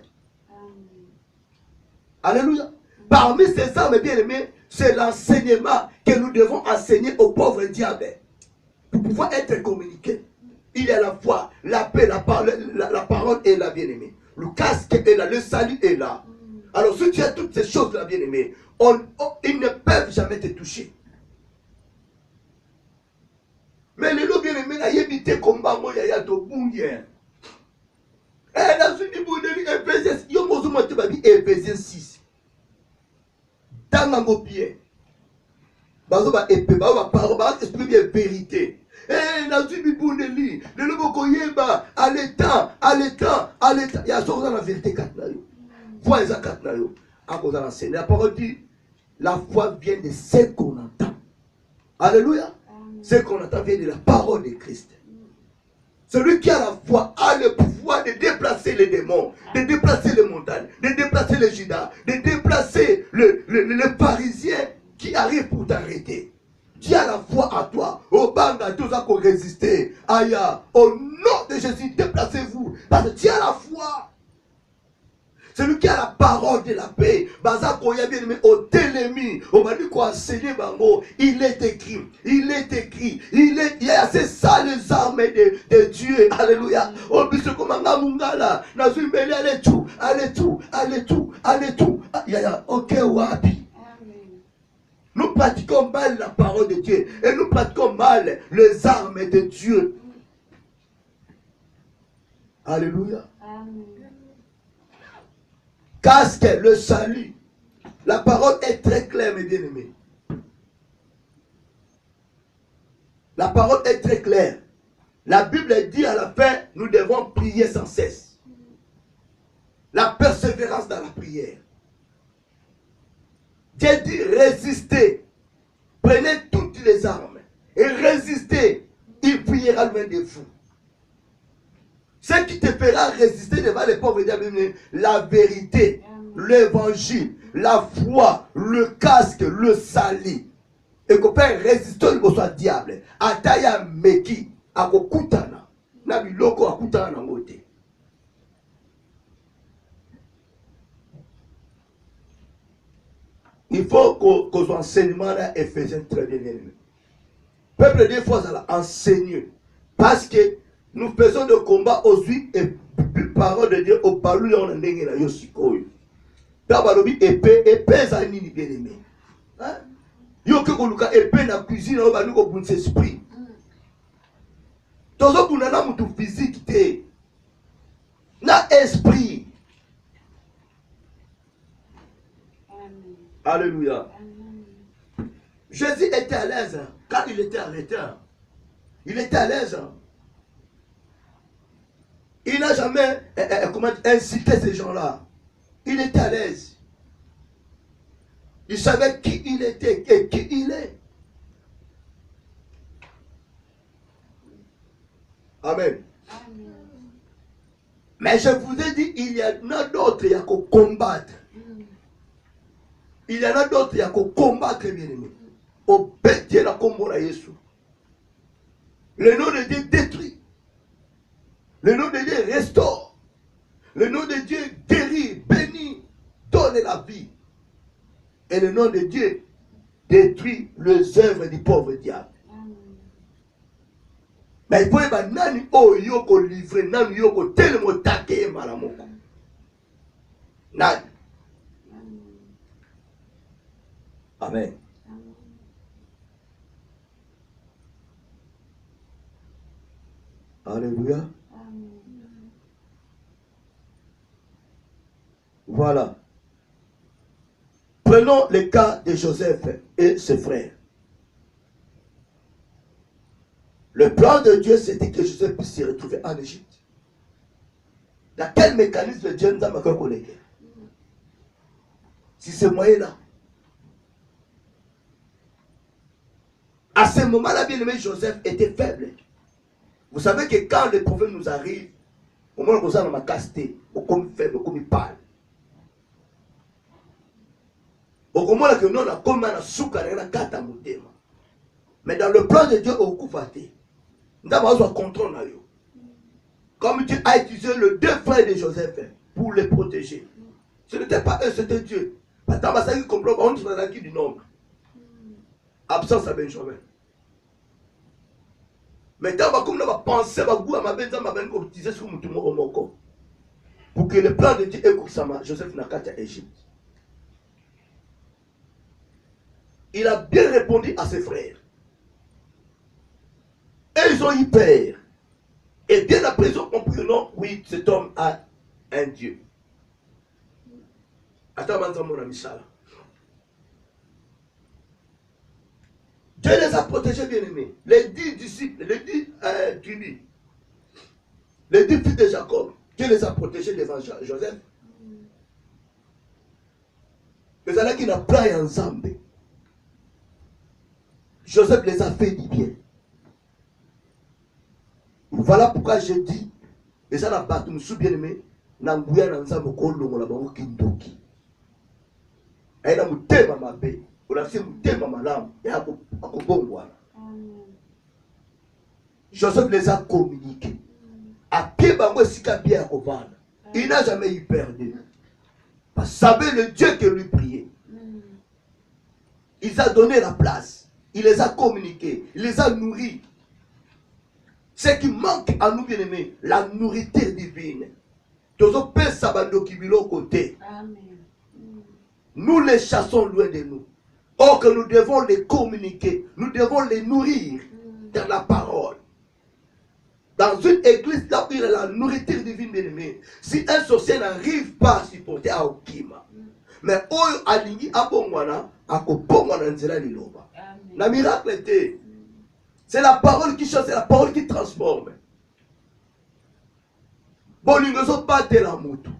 Alléluia. Parmi ces armes bien-aimées, c'est l'enseignement que nous devons enseigner aux pauvres diables. Pour pouvoir être communiqués. Il y a la foi, la paix, la parole est là, bien-aimé. Le casque est là, le salut est là. Alors si tu as toutes ces choses-là, bien-aimé, ils ne peuvent jamais te toucher. Mais les loups bien-aimés, il y a évité combat, moi, il y a tout bouillé. Et dans une Éphésiens 6. Dans mon pied. Bazoba épée, bazoba parole, bazoba exprimer vérité. Et dans une bibounélie, le loup koyeba, à l'état. Il y a ça dans la vérité 4 nayo. Foi ça 4 nayo. À cause de l'enseignement. La parole dit, la foi vient de ce qu'on entend. Alléluia. Ce qu'on entend vient de la parole de Christ. Celui qui a la foi a le pouvoir de déplacer les démons, de déplacer les montagnes, de déplacer les Judas, de déplacer le pharisien qui arrive pour t'arrêter. Tu as la foi en toi. Au banga, tous à résister. Aya, au nom de Jésus, déplacez-vous. Parce que tu as la foi. Celui qui a la parole de la paix, au télémi, on m'a dit qu'on enseigner bango, il est écrit, c'est ça les armes de Dieu, alléluia. On dit comme un mungala, allez tout, ok, wapi. Nous pratiquons mal la parole de Dieu et nous pratiquons mal les armes de Dieu. Alléluia. Amen. Casque, le salut. La parole est très claire, mes bien-aimés. La parole est très claire. La Bible dit à la fin, nous devons prier sans cesse. La persévérance dans la prière. Dieu dit résistez. Prenez toutes les armes et résistez. Il priera loin de vous. Ce qui te fera résister devant les pauvres diables, la vérité, l'évangile, la foi, le casque, le salut. Et qu'on peut résister au diable. Ataya meki, akokutana. Na biloko akutana na ngote. Il faut que son enseignement là Éphésiens très bien aimé. Peuple des fois ça enseigner. Parce que nous faisons de combat aux huit et parole de Dieu au balou on a ndenge na yosikoyo. Dabalobi épée ça nini bien aimé. Hein? Yo ke koluka épée na cuisine on va nous ko bunse esprit. Tozo kunana mutu physique te. Na esprit. Alléluia. Jésus était à l'aise quand il était arrêté. Il était à l'aise. Il n'a jamais incité ces gens-là. Il était à l'aise. Il savait qui il était et qui il est. Amen. Amen. Mais je vous ai dit, il y en a d'autres qui ont combattre. Il y en a d'autres qui ont combattre, bien aimé. Au bêtier la combo à Jésus. Le nom de Dieu détruit. Le nom de Dieu restaure. Le nom de Dieu guérit, bénit, donne la vie. Et le nom de Dieu détruit les œuvres du pauvre diable. Mais il faut que nani oyoko livrer, nani yoko tellement taquer malamoko. Nani. Amen. Alléluia. Voilà. Prenons le cas de Joseph et ses frères. Le plan de Dieu, c'était que Joseph puisse se retrouver en Égypte. Dans quel mécanisme Dieu nous a marqué qu'on est? Si ce moyen-là. À ce moment-là, bien aimé, Joseph était faible. Vous savez que quand les prophètes nous arrivent, au moins on a ma casté, comme faible, comme il parle. Au moins que nous on a comme un soukar et un kata moutema. Mais dans le plan de Dieu, au coup faté, nous avons un contrôle. Comme Dieu a utilisé les deux frères de Joseph pour les protéger. Ce n'était pas eux, c'était Dieu. Attends, ça qui comprend, on se fait du nombre. Absence à Benjamin. Maintenant, comme on va penser à ma benza, ma benza, comme disait sur mon au moko. Pour que le plan de Dieu est comme Joseph n'a qu'à Égypte. Il a bien répondu à ses frères. Et ils ont eu peur. Et bien après, ils ont compris, non, oui, cet homme a un Dieu. Attends, mon ami Sarah. Dieu les a protégés, bien-aimés. Les 10 disciples, les 10 tribus, les 10 fils de Jacob, Dieu les a protégés devant Joseph. Les années qui n'ont pas ensemble. Joseph les a fait du bien. Voilà pourquoi je dis, et ça n'a pas tout me bien-aimé, Nambouya Nanzamo Kolongo la Bango Kindoki. Et là, mon thème à ma baie. On a fait mon thème à ma lame. Et à Kobongwa. Joseph les a communiqués. À pied, Bango Sika bien à Kovana. Il n'a jamais eu peur de lui. Parce qu'il savait le Dieu que lui priait. Il a donné la place. Il les a communiqués. Il les a nourris. Ce qui manque à nous, bien-aimés, la nourriture divine. Tozo pe sabando kibilo côté. Amen. Nous les chassons loin de nous. Or que nous devons les communiquer. Nous devons les nourrir dans la parole. Dans une église, là où il y a la nourriture divine, bien-aimée, si un sorcier n'arrive pas à supporter à Okima, mais oyo alingi abongwana, akobongwana nzela liloba. La miracle était. C'est la parole qui change, c'est la parole qui transforme. Bon, nous ne sommes pas de la moutou.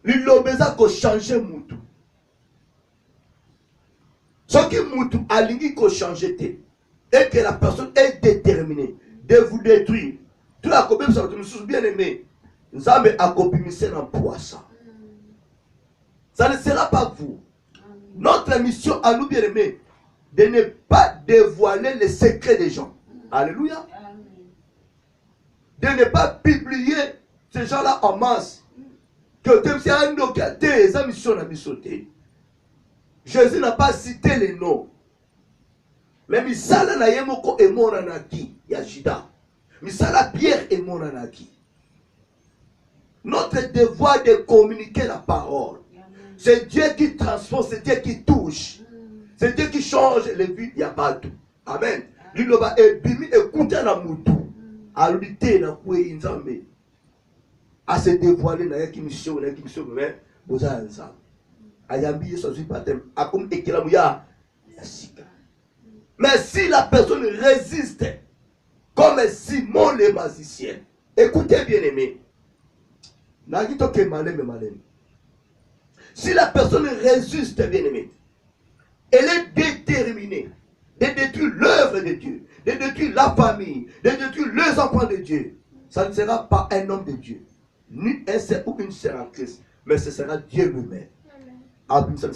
L'ilobeza ko changer moutou. Ce qui moutou alingi ko changer te. Et que la personne est déterminée de vous détruire. Tu as combien ça me bien aimé. Nous avons accomplissé en poisson. Ça ne sera pas vous. Notre mission à nous bien aimés, de ne pas dévoiler les secrets des gens. Alléluia. De ne pas publier ces gens-là en masse. Que Jésus n'a pas cité les noms. Mais misala na yemoko et monanaki yajida. Misala Pierre et monanaki. Notre devoir de communiquer la parole. C'est Dieu qui transforme, c'est Dieu qui touche. C'est Dieu qui change les vies, il n'y a pas tout. Amen. Liloba ebimi écoutez la moutou. À lutter na koué inzambe. À se dévoiler na yaki mission mais boza ensemble. Ayambi yeso suis pas thème. A comme ekelamuya yasika. Mais si la personne résiste, comme Simon le magicien, écoutez bien aimé. Si la personne résiste, bien aimé, elle est déterminée de détruire l'œuvre de Dieu, de détruire la famille, de détruire les enfants de Dieu. Ça ne sera pas un homme de Dieu, ni un sœur ou une sœur en Christ, mais ce sera Dieu lui-même. Amen.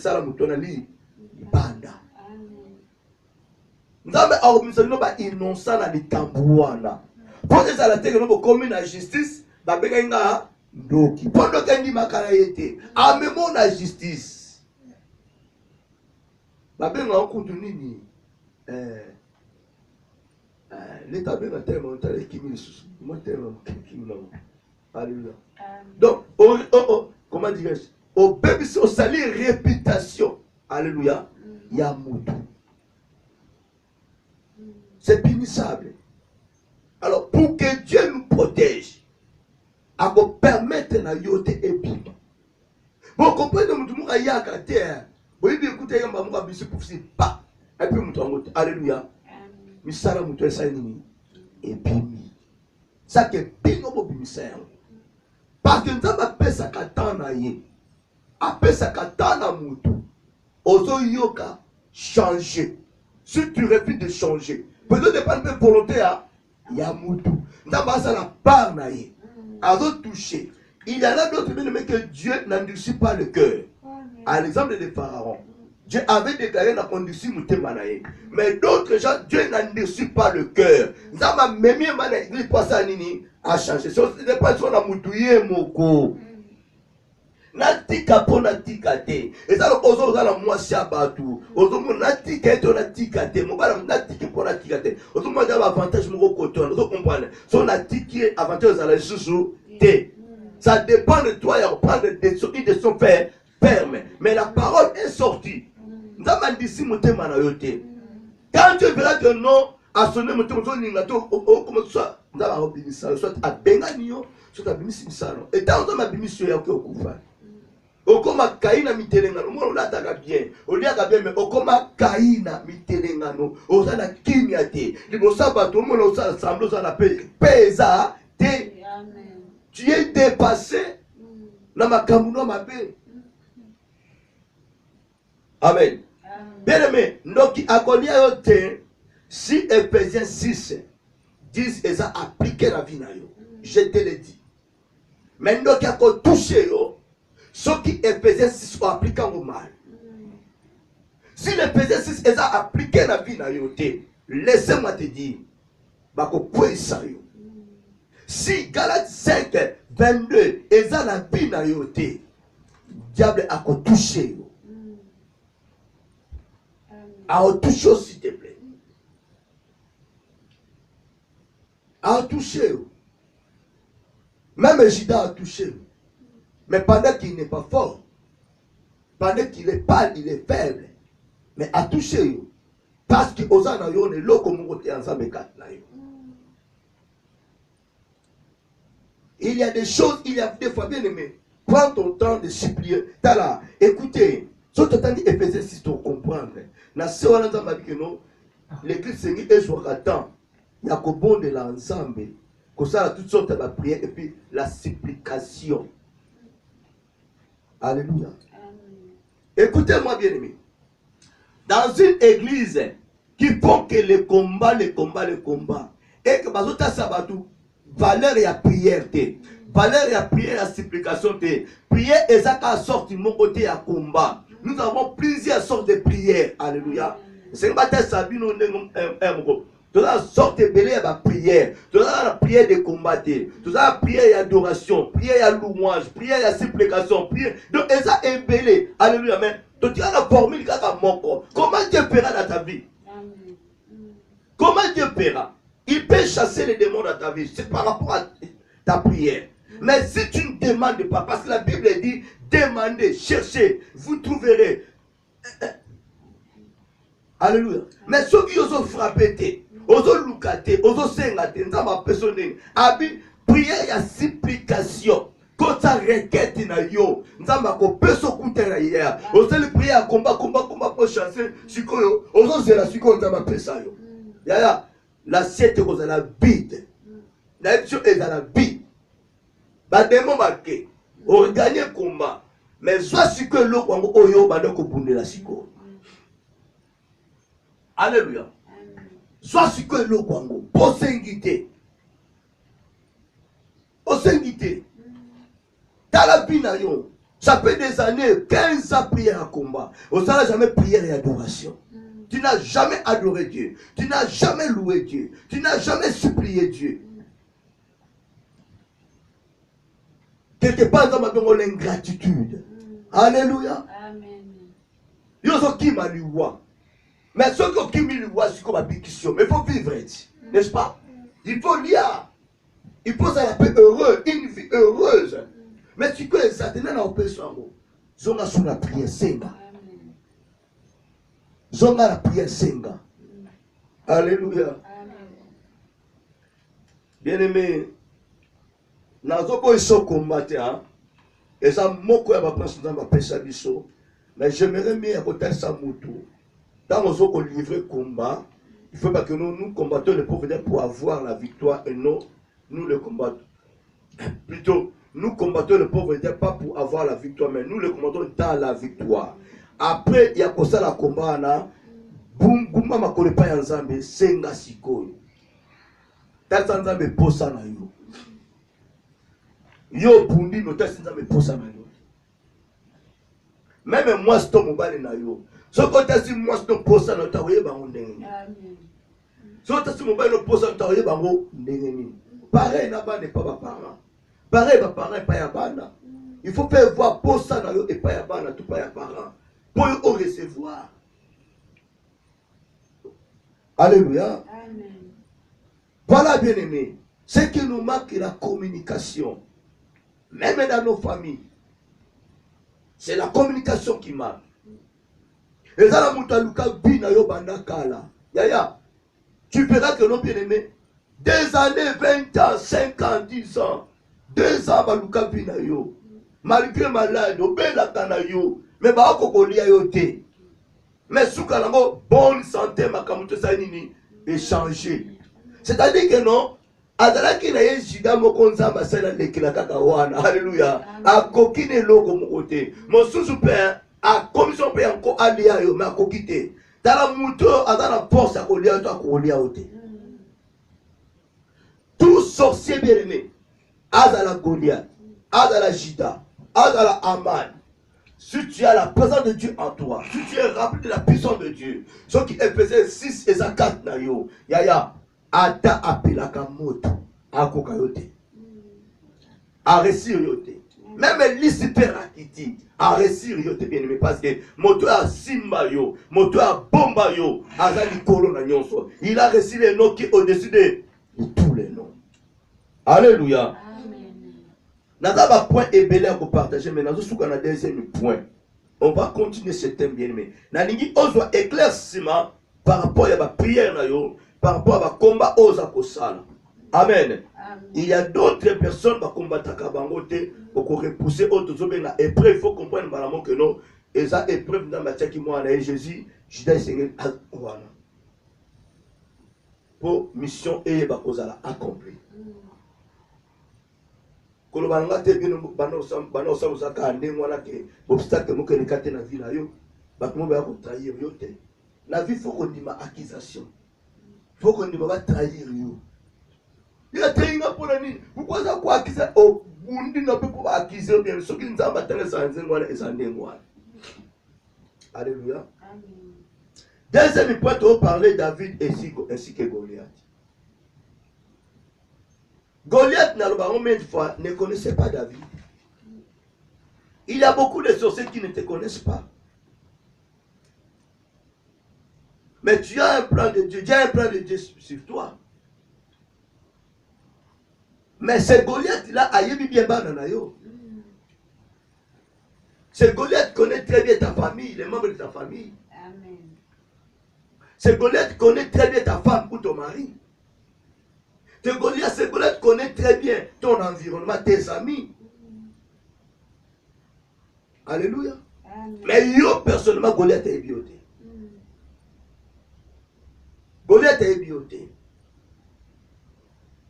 Nzambe aomisano ba innocent na likambuana. Pour ça la teke no commune na justice, ba benga ndoki. Pondo kendi makala yete. Amemo na justice. Ba benga okutu nini? L'état benga tellement tale kimi susu. Moi tellement kimi na. Alléluia. Donc comment dirais-je? Au bébé au salir réputation. Alléluia. Ya mutu. C'est punissable. Alors, pour que Dieu nous protège, à vous permettre de yote et bien. Vous comprenez que nous avons à terre. Vous écoutez, nous avons besoin de pas. Et puis, nous avons alléluia. misala mutu esa nini ebimi ça que bino bobimisa yango parce que nzambe apesaka temps na ye apesaka temps na mutu ozoyoka changer si tu refuses de changer peut-être pas une volonté ya mutu nzambe asala part na ye azotoucher. Il y en a d'autres bien-aimés que Dieu n'endurcit pas le cœur. À l'exemple de Pharaon, Dieu avait déclaré la condition mutemanaye. Mais d'autres gens, Dieu n'endurcit pas le cœur. Zama memi mana il passe à nini a changé. Ce n'est pas sur la mutouye moko. Natika po natika te. Et ça le ozo la moi sabatu. Ozo mo natika te natika te. Mo bala natika po natika te. Ozo mo da avantage mo koton. Ozo comprendre. Son natiki avantage à la chouchou te. Ça dépend de toi, il y a prendre des décisions fermes. Mais la parole est sortie. Quand tu verras que non, à sonner mon tour, comment ça, dans la robe soit à Benganio, soit à Bimisalo. Et dans ma bimission, il y a au couvert. Au coma Kaina Mitelengano, on l'a bien. Au lieu de bien, mais au coma Kaina Mitelengano, aux ana Kimiate, les Mossaba, tout le monde a semblé à la paix. Pesa, tu es dépassé dans ma camouflage, ma paix. Amen. Bien aimé, donc à Goliath, si Ephésiens 6 disent et ça appliquer la vie, je te le dis. Mais donc à touché, ce qui Ephésiens 6 ont appliqué au mal. Si l'Ephésiens 6 et ça appliquer la vie, laissez-moi te dire, bah quoi ça yo. Si Galates 5, 22, et ça la vie na yoté, diable a touché. A touché, s'il te plaît. A touché. Même Judas a touché. Mais pendant qu'il n'est pas fort, pendant qu'il est pâle, il est faible, mais a touché. Parce que aux gens ont le loco mongoté ensemble quatre. Il y a des choses, il y a des fois bien aimé. Prends ton temps de supplier. T'as là, écoutez, si tu t'entends Ephésiens 6 pour comprendre. Na se wana nzamba biki no, l'église sengi ezwaka temps. Ya ko bon de l'ensemble. Comme ça, toutes sortes de prières et puis la supplication. Alléluia. Écoutez-moi bien aimé. Dans une église qui font que le combat, et que bazota sabatu, valeur et à prière te. Valeur et à prière et à supplication te. Prière et ça qu'a sorti mon côté à combat. Nous avons plusieurs sortes de prières. Alléluia. C'est une bataille sabino toute la sorte de prière, toute la prière de combattre, toute la prière d'adoration, prière de louange, prière de supplication, prière. Donc, et ça est belé. Alléluia. Mais tu as la formule comment Dieu fera dans ta vie? Comment Dieu fera? Il peut chasser les démons dans ta vie. C'est par rapport à ta prière. Mais si tu ne demandes pas, parce que la Bible dit, demandez, cherchez, vous trouverez. Alléluia. Mais ceux qui osent frapper, osent loukater, osent sengater, nous avons personne. Abi, prière et supplication. Quand ça requête na yo, nous avons personne coûter la hier. Osez le prier à combat pour chasser. Sikoyo, osez la sikoyo, nous avons personne. Yaya, l'assiette est la bide. La vie est dans la bide. Ba démon marqué. On gagne combat. Mais soit ce que l'eau oyo ba donc bunde la siko. Alléluia. Soit ce que l'eau kwango posengité. Posengité. Dans la vie na yo, ça fait des années, 15 ans prière à combat. On n'a jamais prière et adoration. Tu n'as jamais adoré Dieu. Tu n'as jamais loué Dieu. Tu n'as jamais supplié Dieu. Quelque part dans ma vie, on a l'ingratitude. Alléluia. Amen. Il y a ceux qui m'a lu. Mais ceux qui m'ont lu, c'est comme une bénédiction. Mais il faut vivre, n'est-ce pas? Il faut lire. Il faut être un peu heureux, une vie heureuse. Mais tu connais ça, tu n'as pas besoin. Zonga sur la prière, senga. Zonga la prière, senga. Alléluia. Bien-aimé, nazo ko iso combattre hein. Et ça moko ya ba place dans ma pesa biso. Mais j'aimerais mieux à côté ça mutu. Dans nos ko livrer combat Il ne faut pas que nous combattons les pauvres pour avoir la victoire et non, nous le combattons. Plutôt, nous combattons les pauvres pas pour avoir la victoire, mais nous le combattons dans la victoire. Après, il y a comme ça la combat, Bumba ma connaît pas Nzambe, senga sikoyo. Tata Nzambe posa na yo. Yo bundi no tata Nzambe posa na yo. Même moi sto mobile na yo. So ko tata moi sto posa na tawoye bango ndenge. Amen. So tata mobile no posa na tawoye bango ndenge ni. Pareil na ba ne pas ba parent. Pareil ba parent pas ya bana. Il faut faire voir posa na yo et pas ya bana tout pas ya parent. Pour yo recevoir. Alléluia. Amen. Voilà, bien-aimés. Ce qui nous manque, la communication. Même dans nos familles. C'est la communication qui manque. Et ça, la moutaluka bina yo bandakala. Yaya, tu verras que nos bien-aimés, des années, 20 ans, 5 ans, 10 ans, 2 ans, baluka bina yo. Malgré malade, obela kana yo. Mais ba kokolia yo te. Mais sous kalango, bonne santé, makamuto sanini, échanger. C'est-à-dire que non, azalaki na ye jida mokonza masala lekila kaka wana. Alléluia. A kokine logo mokote. Mosusu pe a commission pe yanko alia yo ma kokite. Tala muto azana force a kolia to a kolia ote. Tout sorcier bien-aimé, azala Goliath, azala Jida, azala Aman. Si tu as la présence de Dieu en toi, si tu es rempli de la puissance de Dieu, ce qui est pesé 6 et 4 na yo, yaya, ata apelaka moto, akoka yote, a réussir yote. Même l'isiper akiti, a réussir yote bien aimé, parce que moto a simba yo, moto a bomba yo, azali kolo na nyonso. Il a réussi les noms qui au-dessus de tous les noms. Alléluia. N'a point ébélé à vous partager, mais nous sommes dans deuxième point. On va continuer ce thème bien aimé. Naningi ozo éclaircissement par rapport à la prière, par rapport à la combat oza kosala. Amen. Il y a d'autres personnes qui combattent à Kabangote pour repousser autres hommes. Épreuve, il faut comprendre malamment que non. Et ça épreuve dans ma tête qui m'a dit Jésus, je dois essayer voilà. Pour mission et bakozala accomplie. Kolo balanga te bino bano sam zaka ndenge wana ke obstacle mo ke nekate na vie na yo bato mo ba ko trahir yo te la vie faut qu'on dima accusation faut qu'on dima ba trahir yo ya tenga pona nini pourquoi ça quoi accuser o bundi na pe pour accuser bien ce qui nzamba tele sa nzengo wana esandenge wana. Alléluia. Amen. Deuxième point on parler David ainsi que Goliath. Goliath, ne connaissait pas David. Il y a beaucoup de sorciers qui ne te connaissent pas. Mais tu as un plan de Dieu. Dieu a un plan de Dieu sur toi. Mais ce Goliath-là, ayebi bien bananayo. Ce Goliath connaît très bien ta famille, les membres de ta famille. Amen. Ce Goliath connaît très bien ta femme ou ton mari. Ce Goliath connaît très bien ton environnement, tes amis. Alléluia. Amen. Mais yo, personnellement, Goliath est bioté. Goliath est bioté.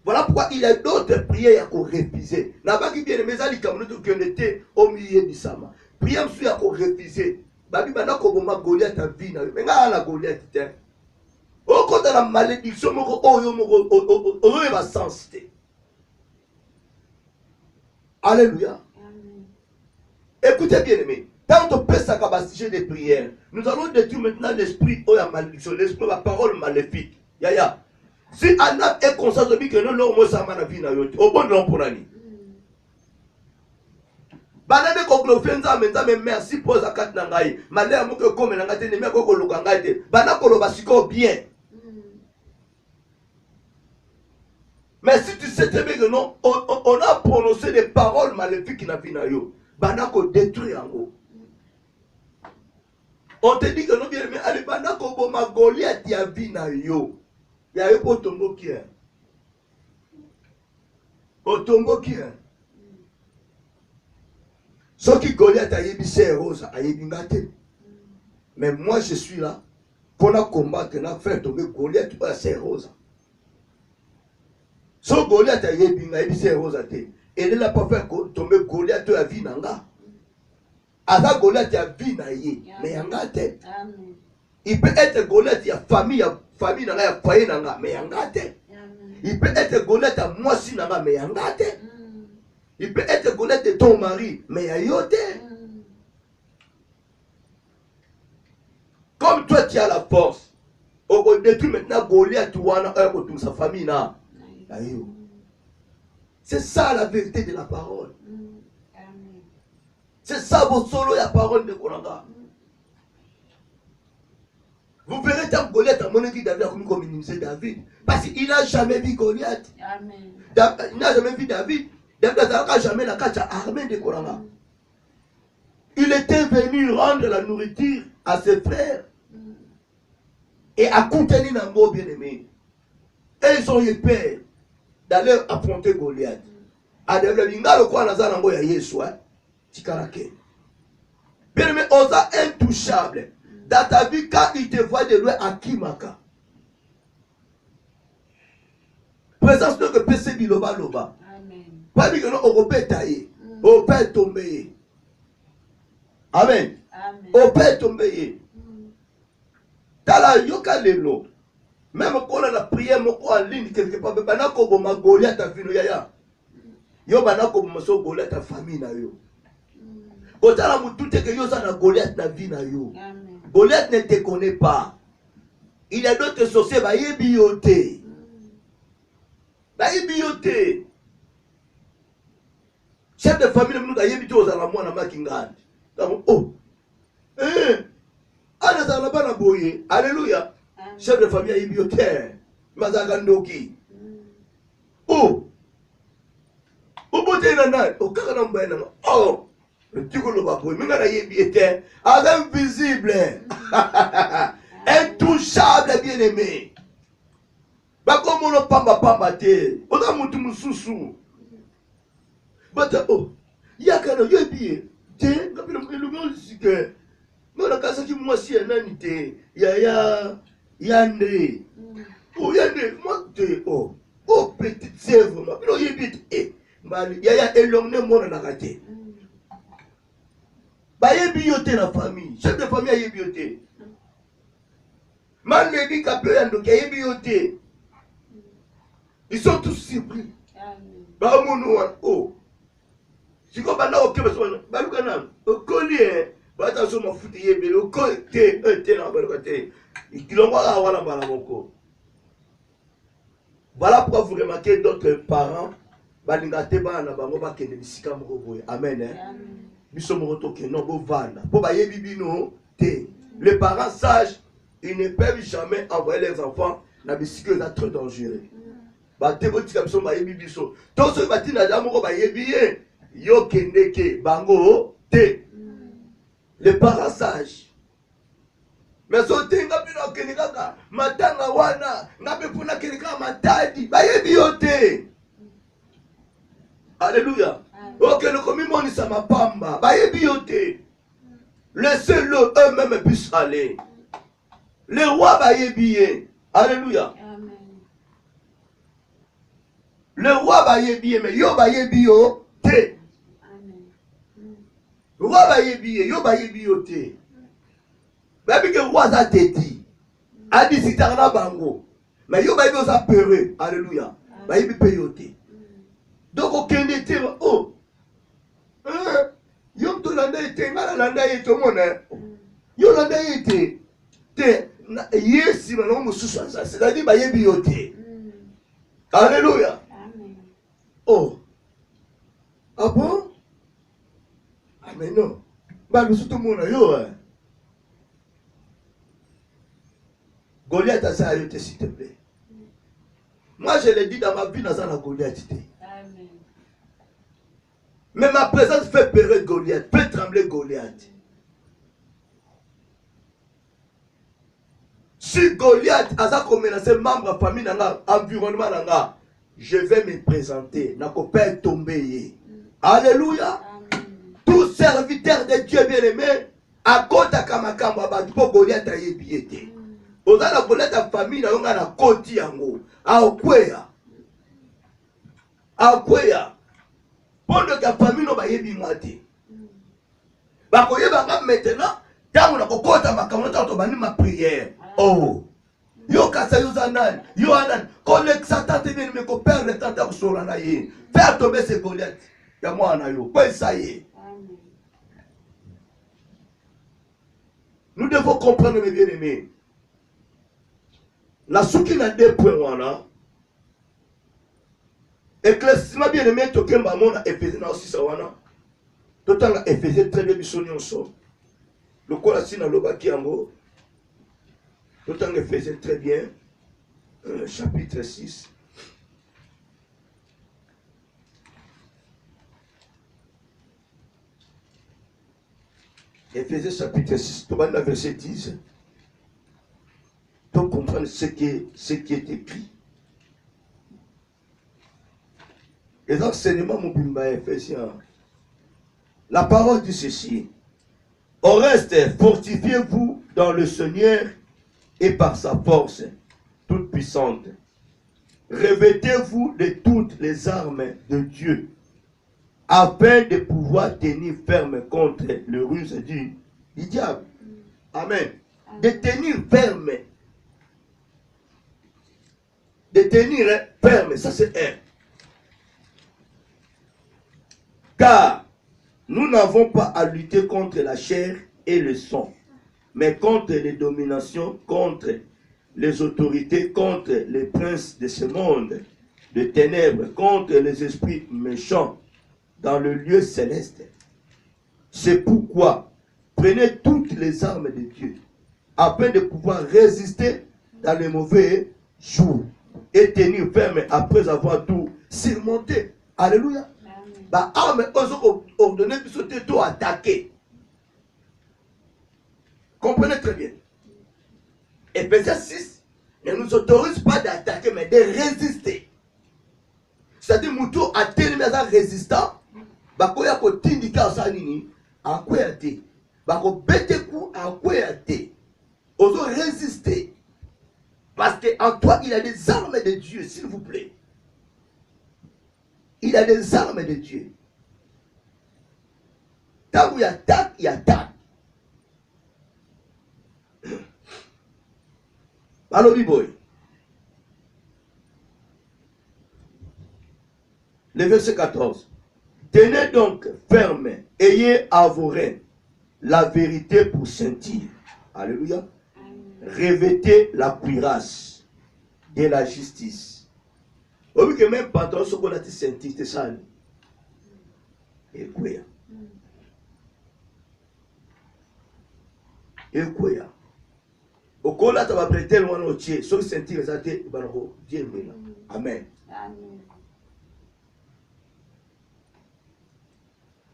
Voilà pourquoi il y a d'autres prières à refuser. N'a-pas qui bien aimé ça, les communautés qui ont été au milieu du sama. Prière sur à refuser. Babi bana ko bomba Goliath a vie na. Mais ngala Goliath te. Au côté de la malédiction, on va sensibiliser. Alléluia. Amen. Écoutez bien aimé. Tant on peut s'accabasser des prières, nous allons détruire maintenant l'esprit ou la malédiction, l'esprit, la parole maléfique. Yaya. Si un âme est conscient de que nous l'homme ça m'a vie na yote, au bon nom pour l'année. Banane ko glofenza menza me merci pour zakat na ngai. Malé mo ko comme na ngate ne me ko ko luka te. Bana ko lo basiko bien. Mais si tu sais très bien que non, on a prononcé des paroles maléfiques qui n'a pas yo. Bana ko détruire en haut. On te dit que non bien mais allez bana ko boma Goliath ya vina yo. Ya yo potombo ki. Potombo ki. Ce qui Goliath a yébissé rose a yébingate. Mais moi je suis là. pour combattre, na faire tomber Goliath, c'est Rosa. So Goliath a yebinga, il c'est Rosa te. Et il n'a pas fait tomber Goliath à vie nanga. Asa Goliath a vie na ye, mais yanga te. Il peut être Goliath a famille nanga, ya foyer nanga, mais yanga te. Il peut être Goliath à moi si nanga, mais yanga te. Il peut être Goliath de ton mari, mais y'a yote. Comme toi tu as la force, on détruit maintenant Goliath ou sa famille là. C'est ça la vérité de la parole. C'est ça vos solos la parole de Kolanga. Vous verrez tant Goliath à mon avis David a commis comme minimiser David. Parce qu'il n'a jamais vu Goliath. Il n'a jamais vu David. David n'a jamais la carte armée de Kolanga. Il était venu rendre la nourriture à ses frères. Et à contenir Nambo bien-aimé. Et ils ont eu peur d'aller affronter Goliath. À David, il a le quoi dans Nambo ya Yeshua. Tikarake. Bien-aimé, on est intouchable. Dans ta vie, quand il te voit de loin à Kimaka. Présence de PC Biloba Loba. Pas dit que non, on peut tailler. On peut tomber. Amen. On peut tomber. Dans la yoka lelo. Même quand on a la prière, en ligne, quelque part, bana ko boma Goliath ta fino yaya. Yo bana ko boma so Goliath ta famille na yo. Otala mutu te que yo sa na Goliath na vie na yo. Goliath ne te connaît pas. Il y a d'autres sorciers, bah yebiote. Bah yebiote. Chef de famille, nous avons yebité aux alamouans na makingad. Oh. Alléluia. Chef de famille yebiote. Mazagandoki. Oh. Obote nana. Oh kakana mbaina. Oh. Tu connais pas pour mais ngana yebiote. Invisible. Intouchable, bien-aimé. Bah comme on n'a pas te. On a monté mon sous-sous. Bah oh. Yakano yebi. Te. Kapila mkelu mwisike. Mwana kasa ki mwasi ya nani te. Yandre. Oh Yandre. Moi te. Oh. Oh petite sèvre. Ma pilo yebi te. Mbali. Yaya elongne mwana nakate. Bah yebi yote na famille. Chef de famille yebi yote. Man me dit qu'après ils sont tous surpris. Bah mon oh. Si comme bana ok bah le canam. Okoli bah attention ma foot yebe le côté na ba le côté. Il l'envoie wala bala moko. Voilà pourquoi vous remarquez d'autres parents bah ngate bana bango ba kende bisika moko boye. Amen. Biso moko to ke no bo vana. Po ba yebi bino te. Les parents sages ils ne peuvent jamais envoyer les enfants dans les cycles très dangereux. Bate boti comme ça ba yebi biso. Tout ce bati na jamoko ba yebi yo kendeke bango te. Les parents sages. Mais so tenga bino kenikaka matanga wana ngabe puna kenika matadi ba yebi yo te. Alléluia. OK le commis monisa mapamba ba yebi yo te. Laissez-le eux-mêmes puissent aller. Le roi va y bien. Alléluia. Amen. Le roi va y bien, mais yo va y bien te. Amen. Le roi va y bien, yo va y bien te. Même que le roi a te dit. A dit si t'as bango. Mais yo va y bien ça peureux. Alléluia. Va y bien te. Donc aucun était oh. Yo to landa était ngala landa était mon yo landa était te. Yes, c'est-à-dire bah yebiote. Alléluia. Amen. Oh. Ah bon? Ah mais non. Bah nous tout le monde yo. Goliath a ça ayute s'il te plaît. Moi je l'ai dit dans ma vie dans la Goliath. Amen. Mais ma présence fait peur Goliath, fait trembler Goliath. Si Goliath a menacé membre de la famille, environnement, je vais me présenter. Je ne pas tomber. Alléluia. Tout serviteur de Dieu bien-aimé, à côté de Kamakamba, pour Goliath a yébiété. oza na koleta famille na yo nga na koti yango akweya pondo ka famille no bayebi nga te bakoyeba nga maintenant ntango na kokota makambo ntango tobandi ma prière oh yo kasa yo za nani yo anani kolekisa tante bien me koperdre tante ya kosola na ye faire tomber ce Goliath ya mwana yo kwesa ye. Nous devons comprendre, mes bien-aimés. La souki na 2 points wana. Éclaircissement bien-aimé tokemba mona Éphésiens na aussi ça wana. Totanga Éphésiens très bien biso nyonso. Lokola sina lobaki yango. Totanga Éphésiens très bien. Chapitre 6. Éphésiens chapitre 6, verset 10. Pour comprendre ce qui est écrit. Les enseignements Mubimba Éphésiens. La parole dit ceci. Au reste, fortifiez-vous dans le Seigneur et par sa force toute puissante. Revêtez-vous de toutes les armes de Dieu, afin de pouvoir tenir ferme contre le ruse du diable. Amen. De tenir ferme. De tenir ferme, ça c'est un. Car nous n'avons pas à lutter contre la chair et le sang, mais contre les dominations, contre les autorités, contre les princes de ce monde, de ténèbres, contre les esprits méchants dans le lieu céleste. C'est pourquoi prenez toutes les armes de Dieu afin de pouvoir résister dans les mauvais jours et tenir ferme après avoir tout surmonté. Alléluia. Bah, arme ordonné de sauter tout attaquer. Comprenez très bien. Éphésiens 6 ne nous autorise pas d'attaquer mais de résister. C'est-à-dire Moutou a tellement résistant. Bakoya ko tindika osanini akwea te bako bete ku akwea te ozo résister parce que en toi il a des armes de Dieu, s'il vous plaît. Il a des armes de Dieu. Tant il attaque, il attaque. Alors boy. Le verset 14. Tenez donc ferme, ayez à vos reins la vérité pour sentir. Alléluia. Revêtez la cuirasse de la justice. Vous voyez que même pantalon, ce qu'on a dit sentir, c'est ça. Et quoi? Et quoi? Au cas où tu vas prêter le moine au Dieu, sauf sentir, ça te Dieu. Amen. Amen.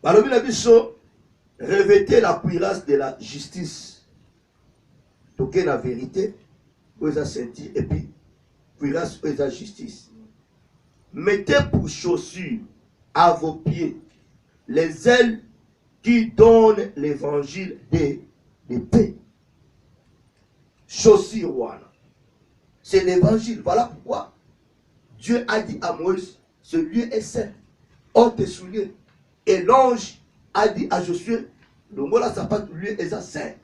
Alors, il a dit ça, revêtez la cuirasse de la justice. Toquez la vérité, vous avez senti, et puis, cuirasse de la justice. Mettez pour chaussures à vos pieds les ailes qui donnent l'évangile de paix. Chaussures, voilà. C'est l'évangile. Voilà pourquoi Dieu a dit à Moïse, ce lieu est saint. Ôte tes souliers. Et l'ange a dit à Josué, le mot là, ça passe lui et ça saint.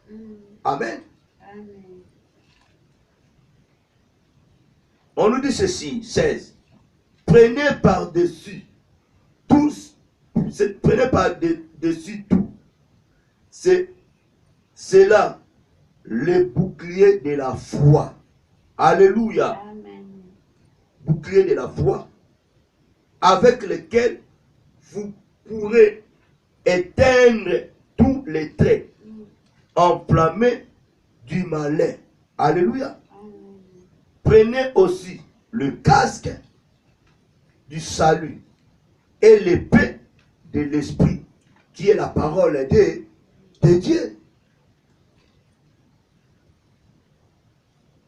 Amen. Amen. On nous dit ceci, 16. Prenez par-dessus tous, prenez par-dessus tout. C'est là le bouclier de la foi. Alléluia. Amen. Bouclier de la foi, avec lequel vous pourrez éteindre tous les traits enflammés du malin. Alléluia. Amen. Prenez aussi le casque du salut et l'épée de l'esprit, qui est la parole de Dieu.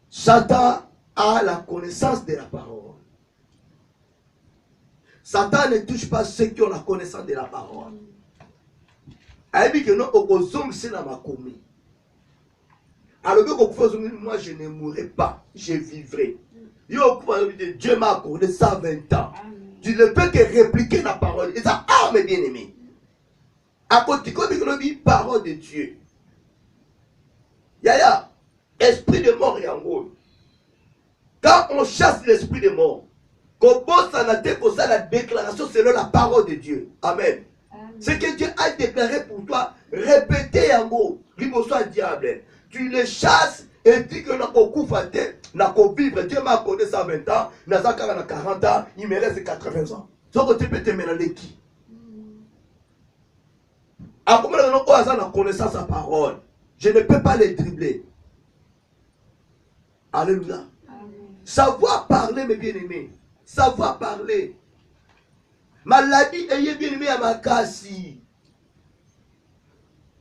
Satan a la connaissance de la parole. Satan ne touche pas ceux qui ont la connaissance de la parole. Il dit que nous, c'est la makomi. Alors moi je ne mourrai pas, je vivrai. Dieu m'a accordé 120 ans. Tu ne peux que répliquer la parole. Et ça, mes bien-aimés. À côté de parole de Dieu. Yaya, esprit de mort et en gros. Quand on chasse l'esprit de mort, qu'on bosse en attaque pour ça la déclaration selon la parole de Dieu. Amen. Ce que Dieu a déclaré pour toi, répétez en gros. Soit diable. Tu le chasses et dis que n'a pas vivre. Dieu m'a accordé 120 ans, n'a pas 40 ans, il me reste 80 ans. Ce que tu peux te mélanger qui? À comment on a la connaissance à parole, je ne peux pas les dribbler. Alléluia. Savoir parler, mes bien-aimés. Savoir parler. Maladie ayez bien-aimé à ma cassie.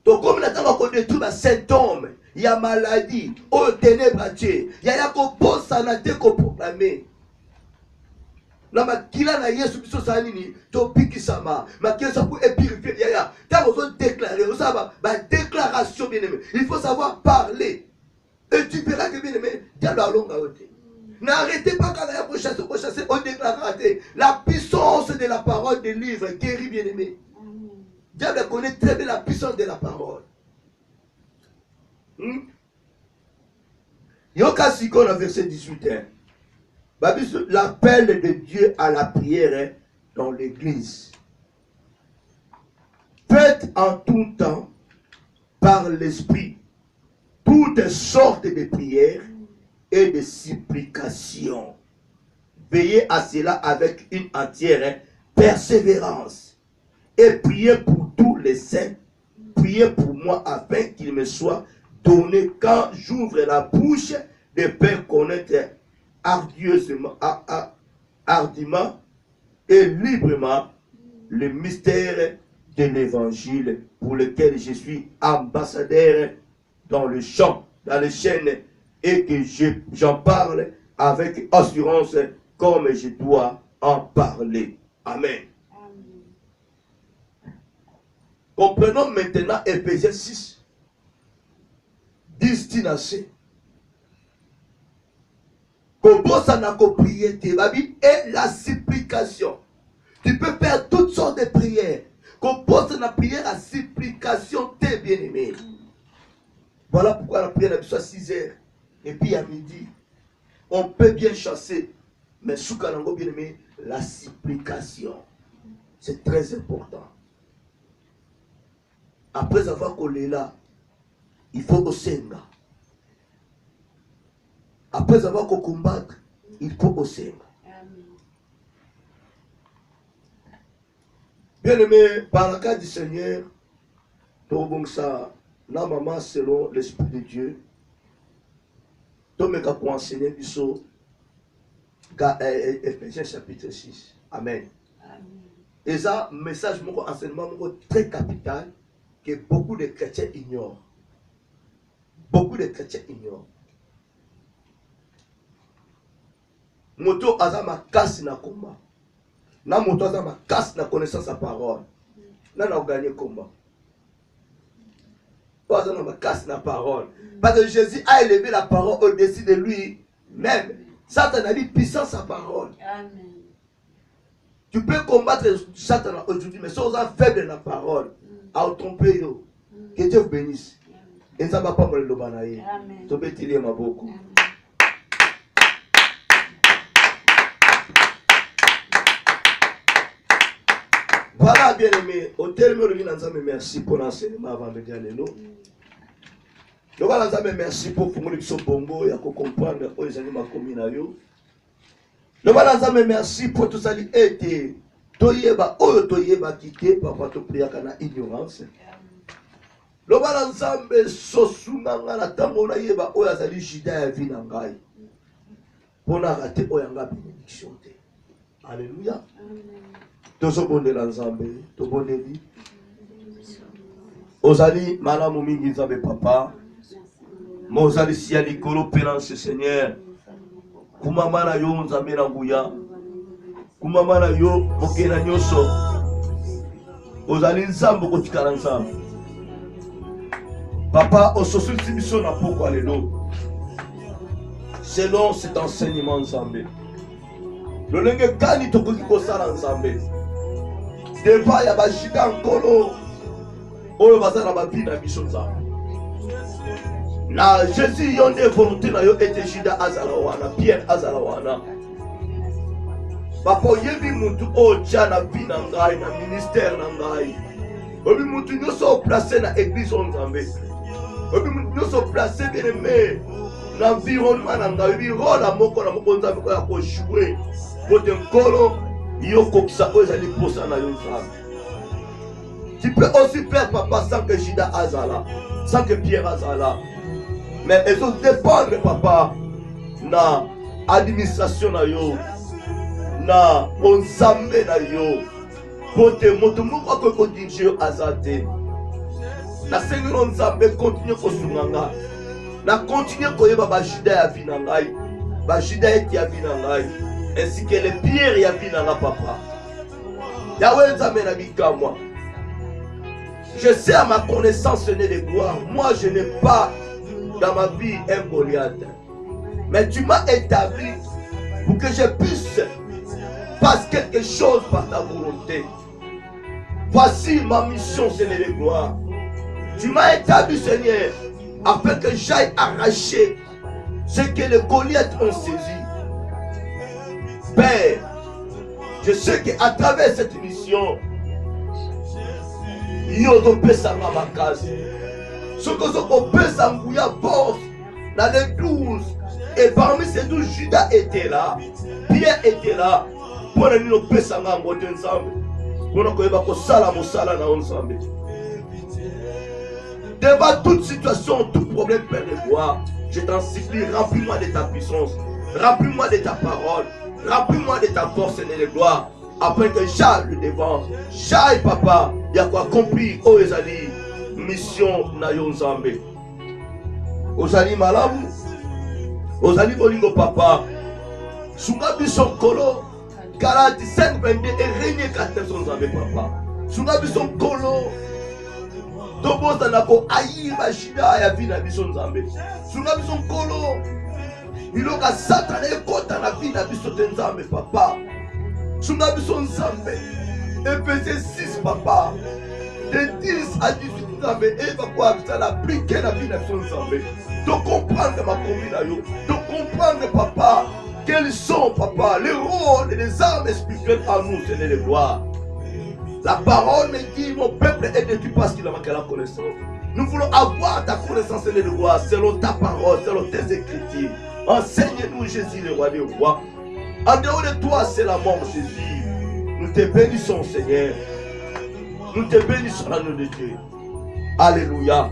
Donc comme la temps qu'on détruit ma symptôme, il y a maladie, oh ténèbres à Dieu. Il y a qu'on pose ça na qu'on proclamer. Na makila na Yesu biso sanini to pikisama. Makila ça pour purifier yaya. Quand on veut déclarer, on ça ba déclaration bien-aimé. Il faut savoir parler. Et tu verras que bien-aimé, diable a longue à ôter. N'arrêtez pas quand on chasser, on déclare. La puissance de la parole des livres guérit bien-aimé. Diable connaît très bien la puissance de la parole. Yoka Sikon, verset 18. L'appel de Dieu à la prière dans l'église. Faites en tout temps, par l'esprit, toutes sortes de prières et de supplications. Veillez à cela avec une entière persévérance. Et priez pour tous les saints. Priez pour moi afin qu'il me soit donné quand j'ouvre la bouche de faire connaître hardiment et librement le mystère de l'évangile pour lequel je suis ambassadeur dans le champ, dans les chaînes, et que j'en parle avec assurance comme je dois en parler. Amen. Comprenons maintenant Éphésiens 6, 10 tinacé. Et la supplication. Tu peux faire toutes sortes de prières. Compose la prière à supplication, tes bien-aimés. Voilà pourquoi la prière soit 6 heures. Et puis à midi, on peut bien chasser. Mais sous Kanango, bien-aimé, la supplication. C'est très important. Après avoir collé là, il faut au Senga. Après avoir combattre, il faut au Senga. Bien-aimé, par la grâce du Seigneur, ça, la maman selon l'Esprit de Dieu, tout le monde peut enseigner sur Éphésiens chapitre 6. Amen. Et ça, message, mon enseignement très capital que beaucoup de chrétiens ignorent. Beaucoup de chrétiens ignorent. Moto azama casse na combat. Na moto azama casse na connaissance à parole. Na gagné combat. Pas azama casse na parole. Parce que Jésus a élevé la parole au-dessus de lui-même. Satan a dit puissance à parole. Amen. Tu peux combattre Satan aujourd'hui, mais si on est faible de la parole, à tromper, que Dieu vous bénisse. Et ça ne va pas me le banayer. Tu peux tirer ma beaucoup. Voilà, bien aimé. Au terme de merci pour l'enseignement avant de dire les noms. Donc, merci pour le bongo et pour comprendre où les animaux commis à eux. Donc, merci pour tout ça. Et toyeba, toyeba, quitter, papa, to prier kana ignorance. Le balanzambe sosunga na tango na yeba oya zali jida ya vie na ngai. Pona raté oyanga bénédiction te. Alléluia. Tozo bonde la nzambe, to boneli. Ozali malamu mingi nzambe papa. Mozali siya likolo penance Seigneur. Kumama na yo nzambe na nguya. Kumama na yo mokena nyoso. Ozali nzambe kotikala nzambe. Papa, au sosulti mission na pourquoi les lots. Selon cet enseignement Nzambe. Le lingue kani to ko sala Nzambe. Deva ya ba shida nkolo. Oyo bazana ba vie na mission Nzambe. Na Jésus yonde volonté na yo ete shida azala wana, Pierre azala wana. Papa yebi mutu oja na vie na ngai na ministère na ngai. Obi mutu nyoso placé na église Nzambe. Obi mutu nyoso placé bien aimé. L'environnement na ngai rôle à moko na moko Nzambe ko ya ko jouer pote nkolo yo kokisa o ezali posa na yo Nzambe. Tu peux aussi faire papa sans que Judas azala, sans que Pierre azala, mais ils ont dépendre papa na administration na yo na Nzambe na yo pote moto moko ko dirige azate na Seigneur Nzambe continue ko sunganga. Na continue koyeba ba Juda ya vie na ngai, ba Juda eti ya vie na ngai, ainsi que les pierres ya vie na nga papa. Yahweh Nzambe na bikamwa. Je sais à ma connaissance ce n'est de gloire. Moi je n'ai pas dans ma vie un Goliath. Mais tu m'as établi pour que je puisse passer quelque chose par ta volonté. Voici ma mission, ce n'est de gloire. Tu m'as établi Seigneur, afin que j'aille arracher ce que les Goliaths ont saisi. Père, je sais qu'à travers cette mission, il y a des personnes à ma case. Ce que je peux s'embrouiller boss dans les 12. Et parmi ces 12, Judas était là, Pierre était là. Pour nous personnes à moi ensemble. Pour nous que sala mosala na ensemble. Devant toute situation, tout problème, Père de gloire, je t'en supplie, remplis-moi de ta puissance, remplis-moi de ta parole, remplis-moi de ta force et de gloire, afin que j'aille le devant, j'aille papa, il y a quoi accomplir, oh Ezali, mission na yo Nzambe. Ozali malamu, Ozali bolingo papa, Sunga bison kolo, 45, 22 et régner 14 Nzambe papa, Sunga bison kolo, Toboza nako ayi bashida ya vie na biso Nzambe. Sunga biso nkolo. Miloka satana ekota na vie na biso Nzambe papa. Sunga biso Nzambe. Ephésiens 6 papa. De 10 à 18 Nzambe eva kwa bisa la appliquer la vie na biso Nzambe. De comprendre ma commune na yo. De comprendre papa quels sont papa les rôles et les armes spirituelles à nous, Seigneur de gloire. La parole me dit, mon peuple est détruit parce qu'il a manqué la connaissance. Nous voulons avoir ta connaissance et le roi, selon ta parole, selon tes écritures. Enseigne-nous, Jésus, le roi des rois. En dehors de toi, c'est la mort, Jésus. Nous te bénissons, Seigneur. Nous te bénissons, la nom de Dieu. Alléluia.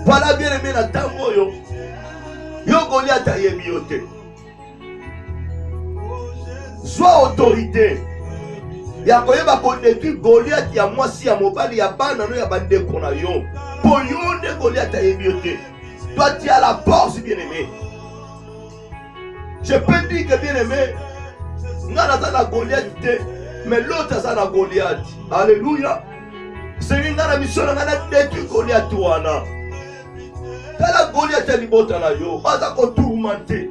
Voilà bien aimé la tango yo. Yo Goliath a yebi yote. Sois autorité. Ya koyeba ko détruire Goliath ya mwasi ya mobali ya bana no ya bandeko na yo. Po yo nde Goliath a yebi yote. Toi tu as la force bien aimé. Je peux dire que bien aimé, ngana za Goliath te, mais l'autre ça na Goliath. Alléluia. C'est ngana mission ngana détruire Goliath wana. Kala Goliath ya libota na yo, aza ko tourmenter.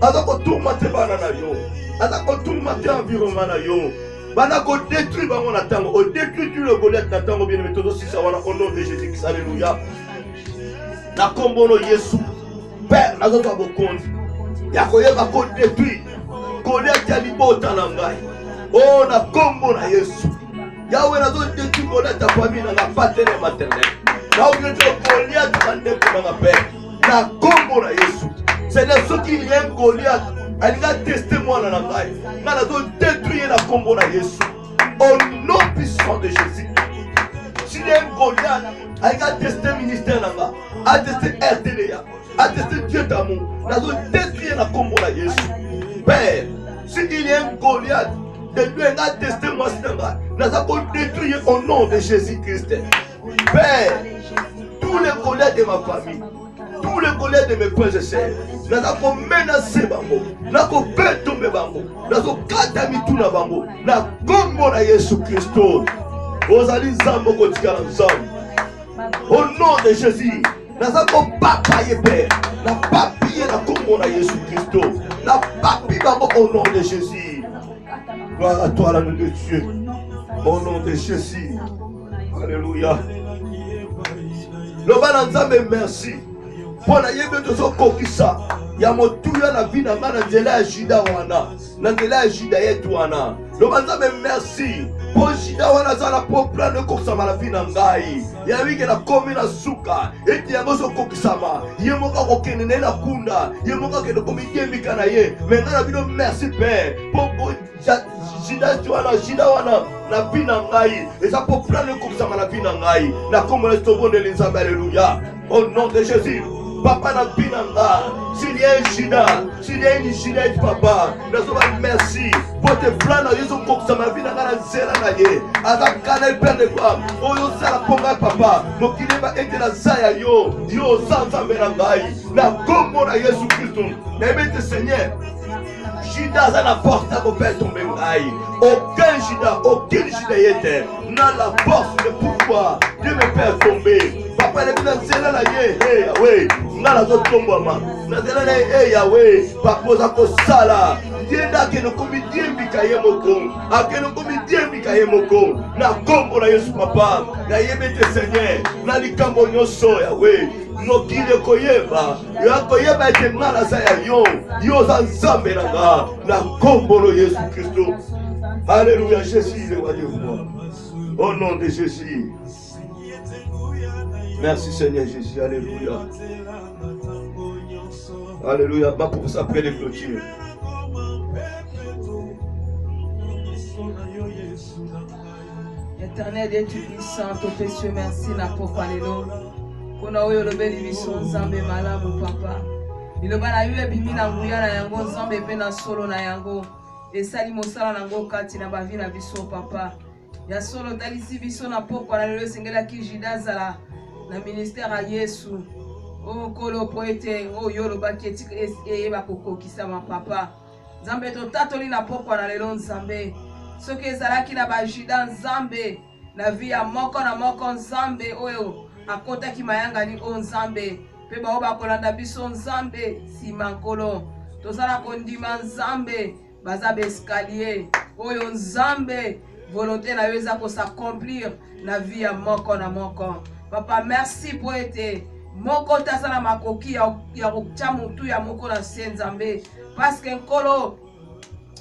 Aza ko tourmenter bana na yo. Aza ko tourmenter environnement na yo. Bana ko détruire bango na tango, o détruire tout le Goliath na tango bien aimé, todo si ça wana au nom de Jésus-Christ. Alléluia. Na kombono Yesu. Père, na zo bokonzi. Ya koyeba ko détruire Goliath ya libota na ngai. Oh na kombo na Yesu. Yahweh na zo détruire Goliath ta famille na paternel maternel. Na o Goliath bandeko na père. Na kombo na Yesu. C'est de ceux qui aiment Goliath. Elle a testé moi dans la maille. Elle a détruit la combo de Jésus. Au nom puissant de Jésus. Si elle aime Goliath, elle a testé le ministère là-bas. Elle a testé RTDA. Elle a testé Dieu d'amour. Elle a détruit la combo de Jésus. Père, si il aime Goliath, de lui elle a testé moi là-bas. Elle a détruit au nom de Jésus-Christ. Père, tous les Goliaths de ma famille. Tous les collègues de mes frères et sœurs, nous avons menacé bango, nous avons fait tomber bango, nous avons katami tout na bango, na kombo na Yesu Christo. Ozali zambo kotika nzambe. Au nom de Jésus, naza ko papa ye père na papi ye na kombo na Jésus Christ na papi bango au nom de Jésus. Gloire à toi l'agneau de Dieu au nom de Jésus. Alléluia. Loba na Nzambe merci pona yebe tozo kokisa ya motuya na vie na nga na nzela ya Juda wana na nzela ya Juda yetu wana. Loba Nzambe merci po Juda wana za na po plan de kokisama na vie na ngai ya wike na komi na suka eti yango zo kokisama ye moka kokende na na kunda ye moka kende komi yembika na ye menga na bino merci père po Juda wana na vie na ngai eza po plan de kokisama na vie na ngai na kombo na Nzambe Nzambe. Alléluia au nom de Jésus. Papa na binanga, s'il y a un Juda, s'il y a une Juda, papa, nous merci pour tes plans, nous avons comme ça ma vie na zela na ye, avec canal père de quoi, oh yo ça la ponga papa, mon qui va être la zaya yo sans amenangai, na kombo na Jésus Christ, n'aimez Seigneur. Juda a la force à vous faire tomber. Aucun Juda était n'a la force de pouvoir de me faire tomber. Papa le bien zela la ye, hey Yahweh, n'a la zone tombama, n'a zela la hey Yahweh, papa za ko sala. Dienda ke no komidie mbikaye moko, ake no komidie mbikaye moko, na kombo na Yesu papa, na yebete Seigneur, na likambo nyoso Yahweh. Nokile koyeba yakoyeba ete ngala za ya yo za Nzambe na nga na kombo na Yesu Kristo. Alléluia. Jésus le roi de roi au nom de Jésus. Merci Seigneur Jésus. Alléluia. Alléluia. Bah pour ça après les clôtures. Éternel Dieu tout-puissant, tout précieux, merci na pokwa lelo. Kona oyo lobeli biso Nzambe malamu papa. Liloba na yo ebimi na nguya na yango Nzambe pe na solo na yango. Esali mosala na yango kati na bavi na biso papa. Ya solo talisi biso na pokwa na lelo sengela ki Juda zala na ministère a Yesu. O kolo poete oyo lobaki etika eyeba kokokisa ma papa. Nzambe to tatoli na pokwa na lelo Nzambe. Soki ezalaki na ba Juda Nzambe na vi ya moko na moko Nzambe oyo akota ki mayanga ni o Nzambe pe ba oba kolanda biso Nzambe sima nkolo tozala kondima Nzambe baza escalier oyo Nzambe volonté na yo eza ko s'accomplir na vie ya moko na moko. Papa merci pour ete moko tazala makoki ya kokcha mutu ya moko na Nzambe parce que nkolo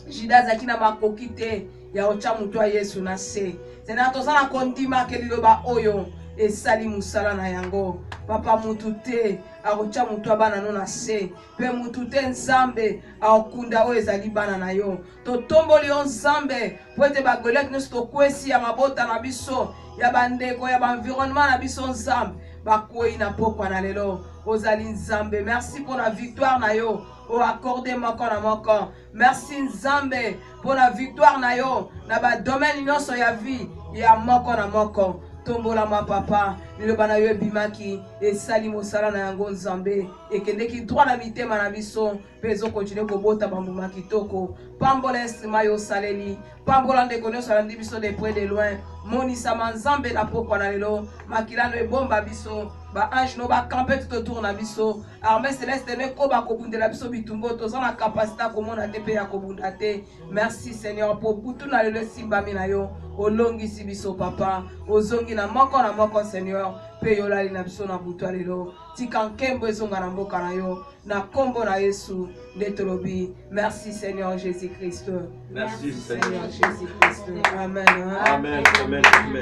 Juda zaki na makoki te ya ocha mutu ya Yesu na se tena tozala kondima ke liloba oyo esali musala na yango papa mutu te akocha mutu abana no na se pe mutu te Nzambe akunda oyo ezali bana na yo totomboli yo Nzambe po ete bagolek nyonso tokwesi ya mabota na biso ya bandeko ya environnement na biso Nzambe bakwei na pokwa na lelo ozali Nzambe. Merci pour la victoire na yo o accordé moko na moko. Merci Nzambe pour la victoire na yo na ba domaine nyonso ya vie ya moko na moko. Tombola ma papa liloba na yo bimaki esali mosala na yango Nzambe ekendeki droit na mitema na biso pezo continue kobota bambuma kitoko pambola esima yo saleli pambola ndeko nyonso alandi biso de près de loin monisama Nzambe na pokwa na lelo makilano ebomba biso ba ange no ba camper tout autour na biso armée céleste ne ko ba kobundela biso bitumbo tozana capacité komona te pe ya kobunda te. Merci Seigneur pour butu na lelo simbami na yo olongisi biso papa ozongi na moko Seigneur pe yo lali na biso na butu lelo tika nkembo ezonga na mboka na yo na kombo na Yesu ndetolobi. Merci Seigneur Jésus Christ. Merci Seigneur Jésus Christ. Amen. Amen. Amen. Amen.